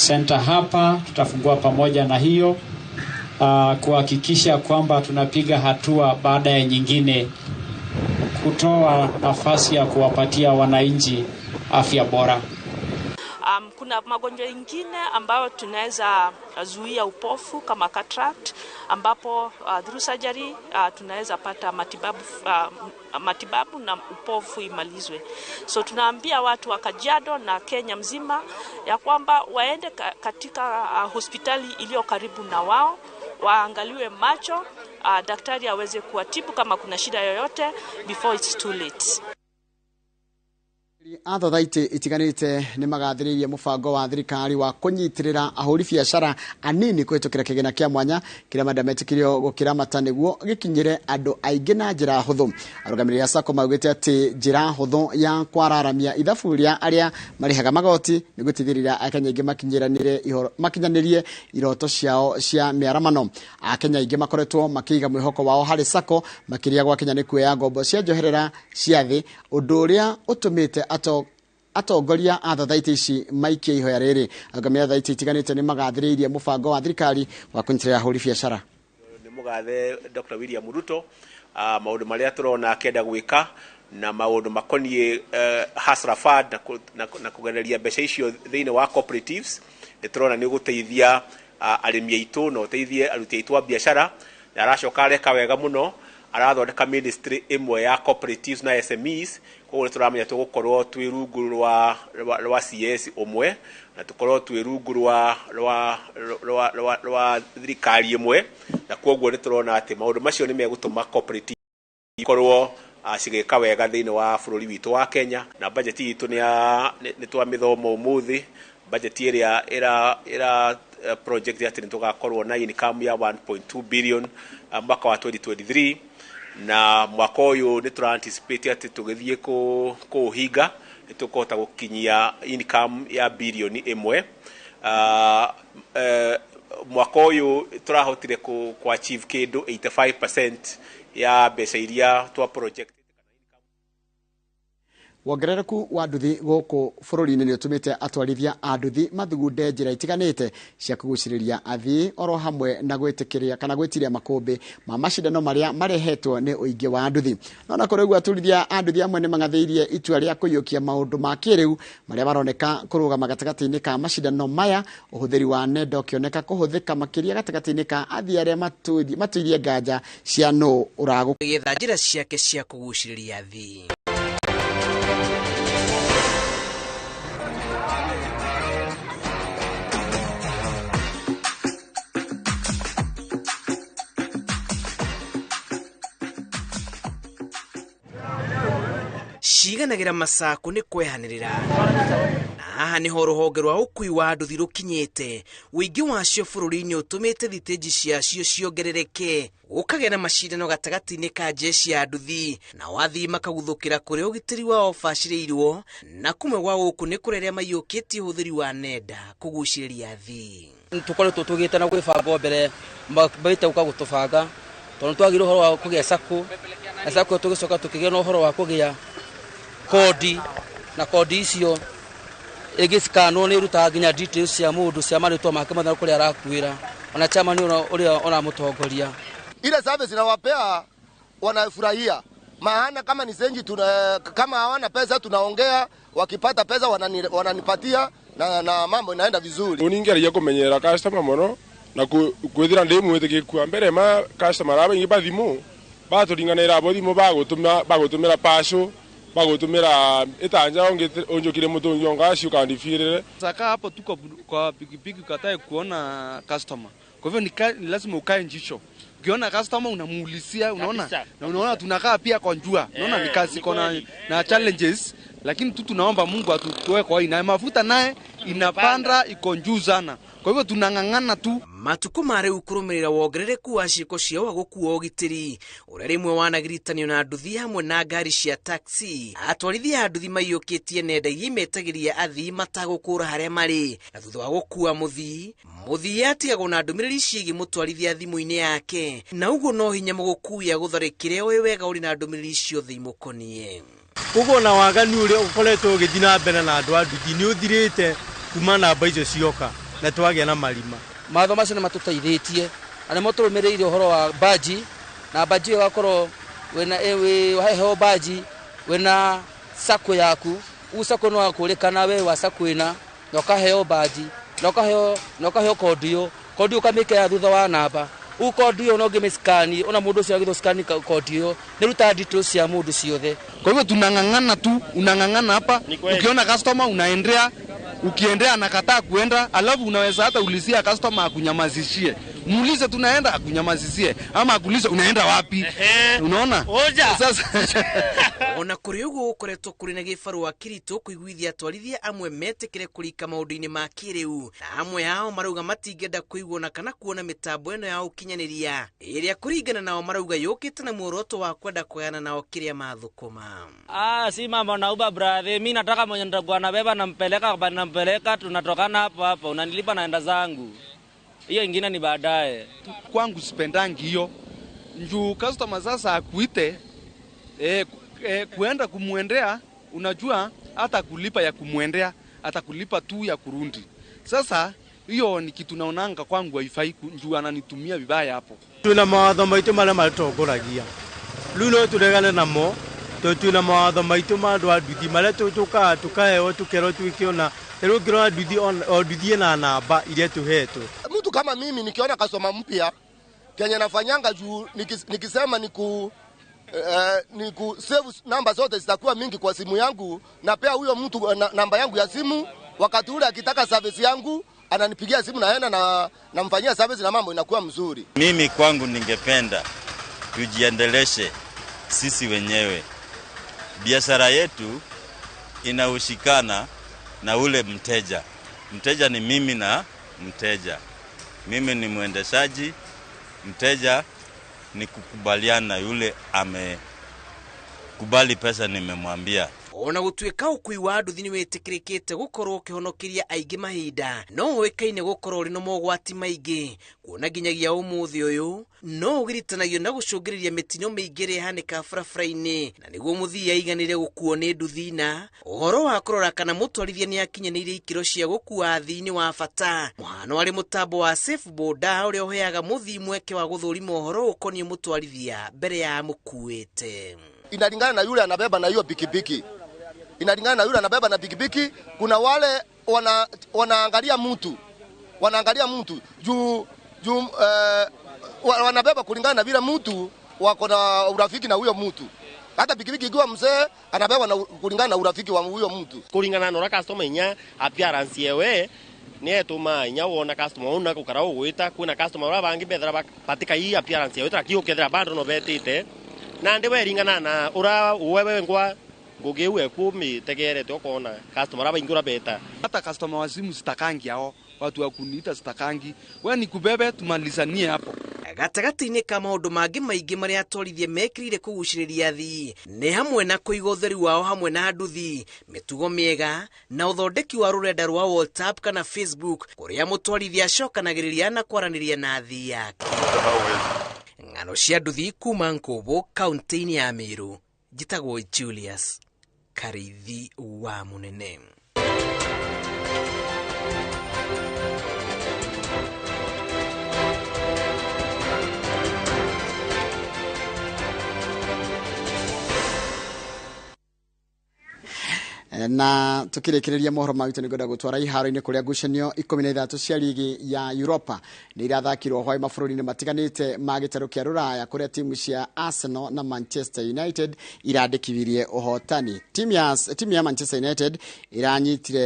center hapa, tutafungua pamoja na hiyo kuhakikisha kwamba tunapiga hatua baada ya nyingine kutoa nafasi ya kuwapatia wananchi afya bora. Kuna magonjwa mengine ambayo tunaweza zuia upofu kama cataract, ambapo through surgery tunaweza pata matibabu na upofu imalizwe. So tunaambia watu wa Kajiado na Kenya mzima ya kwamba waende katika hospitali iliyo karibu na wao, waangaliwe macho, daktari aweze kuwatibu kama kuna shida yoyote before it's too late. Athothaiti itiganite ni magathiririe mubango wa thirikari wa kunyitirira ahuri biashara anini kwitukira kigena kia mwanya kiria madametikirio gukira mata niguo gikinyire andu aingi na njira huthu. Arugamiri ya SACCO maugite ati njira huthu ya kwararamia ithaburia aria marihaga magoti nigutithirira akenya aingi makinyanirie iroto ciao cia miaramano. Akenya aingi makoretwo makiiga mwihoko wao hari SACCO makiria gwa Kenya ni kuya ngombo cia njoherera cia thi, undu uria utumite atongoria athothaiti ici maikie ihoya riri. Arugamiri thaiti itiganite ni magathiririe mubango wa thirikari wa kunyitirira ahuri biashara. Ni mugathe Dr. William Ruto maundu maria turona kenda gwika na maundu makonie Hustler Fund na kugereria mbeca icio thiini wa cooperatives. Ni turona ni guteithia arimi aitu no teithie aruti aitu wa biashara na aracoka reka wega muno arathondeka ministry imwe ya cooperatives na SMEs. Kwa turamenya tugukorwo twi rungu rwa CS umwe na tukorwo twi rungu rwa thirikari imwe, na koguo ni turona ati maundu macio ni megutuma cooperative ikorwo cigika wega thiini wa bururi witu wa Kenya. Na budget itu ni twa mithomo umuthi, budget ira project ya tini tugakorwo na income ya 1.2 billion mwaka wa 2023, na mwaka uyu ni tura anticipate ati tugithie kuhinga nitukuhota gukinyia income ya bilioni 1. Mwaka uyu turahotire ku achieve kindu 85% ya mbeca iria twa project. Wongerereku wa nduthi guku bururi-ini ni utumite atwarithia a nduthi mathugunde njira itiganite cia kuguciriria athii oro hamwe na gwitikiria kana gwitiria makumbi ma macindano maria marehetwo ni uingi wa nduthi. Nona kuregwa atwarithia a nduthi amwe ni mangatheirie itua ria kuyukia maundu ma kiriu maria maroneka kurugama gatagati-ini ka macindano maya, uhuthiri wa nenda ukioneka kuhuthika makiria gatagati-ini ka athii aria matuirie nganja cia no uragu githa njira ciake cia kuguciriria athii. ciiganagira masaku ni kwehanirira na haha niho ruhonge rwa ukui wa nduthi rukinyite wingi wacio bururi-ini utumite thiteji ciacio ciongerereke ukagĩa na macindano gatagati-inĩ ka jeshi ya nduthi na wathii makaguthũkĩra kũrĩa ũgitĩri wao bacĩrĩirwo na kumwe gwa gũkũ nĩ kũrĩa maiyũkĩtie ũhũthĩri wa nenda kũgucĩrĩria athii. Tukoretwo tũgĩte na gwĩbanga mbere baita uka gũtũbanga tondũ twagĩrĩirwo ũhoro wa kũgĩa sako na sako tũgĩcoka tũkĩgĩa na ũhoro wa kũgĩa kodi na kodi icio ĩgĩskanwo nĩ ĩrutaga nginya details cia mũndũ cia marĩtwa make mathana kũrĩa arakuĩra ona chama ni ona mũtongoria. Ile service inawapea wanafurahia, maana kama ni senji kama hawana pesa tunaongea, wakipata pesa wananipatia na mambo inaenda vizuri. Uningeria kumenyera customer mono na kwithira ndimwite kwa mbere ma customer abengi bathimu baturinganira abo thimu bagutumira pasho bagutumira itanja onjokire mutungi ongacio kandifirire saka hapo tuko kwa pikipiki katae kuona customer. Kwa hivyo ni lazima ukae njisho. Ukiona customer unamuulizia, unaona na unaona tunakaa pia kwa njua. Unaona ni kazi iko na challenges, lakini tu tunaomba Mungu atutoe kwa ina mafuta naye inapanda iko njuu sana. Kwa hivyo tunangangana tu. Matuko mare ukurumirira wongerereku wa ciiko cia wa gukua ugitiri uria rimwe wanagiritanio na nduthi hamwe na ngari cia taxi atwarithia nduthi maiyukitie nenda imetagiria athii matagukura haria mari na thutha wa gukua muthii atigagwo na ndumiriri ciigi mutwarithia thimu-ini yake na uguo no hinya mugukuia gutharikire we wega uri na ndumiriri ciothe imukonie. Uguo na wagani uria ukoretwo ugithina mbere na andu a nduthi ni uthirite kuma namba icio cioka na twagĩa na marima. Matho macio nĩ matũteithĩtie na nĩ matũrũmĩrĩire ũhoro wa baji na baji ĩyo gakorwo waheo baji wĩna sako yaku usako no akũrĩkana we wa sako ĩna na ũkaheo baji na ũkaheo kodi ũkamĩkĩra ya thutha wa namba kodi ĩyo no ngĩmĩskani ona mũndũ ũcio agĩthũskani kodi ĩyo nĩ ruta details cia mũndũ ciothe. Kwa hivyo tunangangana tu, unangangana hapa ukiona customer unaendea ukiendea anakataa kuenda, alafu unaweza hata ulizia customer akunyamazishie. Muulize tunaenda akunyamazishie ama akuulize unaenda wapi. Unaona? Sasa ona kuri uguo ukoretwo kuri na gifaru wa kirito kuiguithia atwarithia amwe metekire kurika maundu-ini ma kiriu na amwe hao marauga matingenda kuigwo na kana kuona mitambo eno ya ukinyaniria iria kuringana nao marauga yukite na muoroto wa kwenda kuyana nao kiria mathukuma. Si mambo na Uber brother, mimi nataka mwenye nitakuwa nabeba nampeleka tunatokana hapo unanilipa naenda zangu. Hiyo ingine ni baadaye. Kwangu sipendangi hiyo. Njoo customer sasa akuite kuenda kumuendea, unajua hata kulipa ya kumuendea, hata kulipa tu ya kurundi. Sasa hiyo ni kitu naonanga kwangu haifai, njoo ananitumia vibaya hapo. Tuna mawatho maitu mara matokoragia. Luno turegane namo, tuna mawatho maitu ma andu a nduthi mara tukaheo tukero twikiona rero ngirona nduthi na namba iria tuhetwo. Mtu kama mimi nikiona customer mpya Kenya nafanyanga juu nikisema niku save namba zote zitakuwa mingi kwa simu yangu, na pia huyo mtu namba yangu ya simu, wakati ule akitaka service yangu ananipigia simu naenda na namfanyia service na mambo inakuwa mzuri. Mimi kwangu ningependa tujiendeleshe sisi wenyewe. Biashara yetu inaushikana na ule mteja. Mteja ni mimi na mteja. Mimi ni mwendeshaji, mteja ni kukubaliana yule amekubali pesa nimemwambia. Ona gũtuĩka ũkui wa nduthi nĩ wĩtĩkĩrĩkĩte gũkorwo ũkĩhonokeria aingĩ mahinda no ũĩkaine gũkorwo ũrĩ na mogwati maingĩ kuona nginyagia ũmũthĩ ũyũ no ũgiritanagio na gũcũngĩrĩria mĩtino mĩingĩ ĩrĩa ĩhanĩka barabara-inĩ na nĩguo mũthii aiganĩre gũkuo nĩ nduthi na ũhoro wa kũrora kana mũtwarithia nĩ akinyanĩirie ikĩro cia gũkua athii nĩ wa bata. Mũhano arĩ mũtambo wa safe boda ũrĩa ũheaga mũthii mweke wa gũthũrima ũhoro ũkoniĩ mũtwarithia mbere ya mũkuĩte. Inalingana na yule anabeba na hiyo pikipiki. Inalingana na yule anabeba na pikipiki. Kuna wale wanaangalia mtu juu wanabeba kulingana na vile mtu wako na urafiki na huyo mtu. Hata pikipiki ikiwa mzee anabeba na kulingana na urafiki wa huyo mtu. Kulingana na customer nya appearance yewe ni tuma nya wona customer una kukara ugwita kuna customer ora bangi bethera patika hii appearance yewe tra kiyo kethera bando no betite na ndiwe ringana na ura wewe ngwa ngugiwe kumi tegerete ukona customer aba ingura beta hata customer wa simu sitakangi hao watu wa kuniita sitakangi wewe ni kubebe tumalizanie hapo. Gatagati-inĩ ka maũndũ mangĩ maingĩ marĩa atwarithia mekirire kũgucĩrĩria athii nĩ hamwe na kũiga ũtheri wao hamwe na nduthi, mĩtugo mĩega na ũthondeki wa rũrenda rwa WhatsApp kana Facebook kũrĩa mũtwarithia acokanagĩrĩria na kwaranĩria na athii yake. Ng'ano cia nduthi kuma Nkũbũ kaunti-inĩ ya Meru. Njĩtagwo Julius Karithi wa Mũnene. Na tukirekereria mohoro mawitũ nĩ ngwenda gũtwara iharo-inĩ kũrĩa ngucanio 13 cia ligi ya Europa nĩ irathakirwo hwaĩ mabũrũri-inĩ matiganĩte ma gĩtarũ kĩa Rũraya kũrĩa timu cia Arsenal na Manchester United irandĩkithirie ũhotani. Timu ya Manchester United iranyitire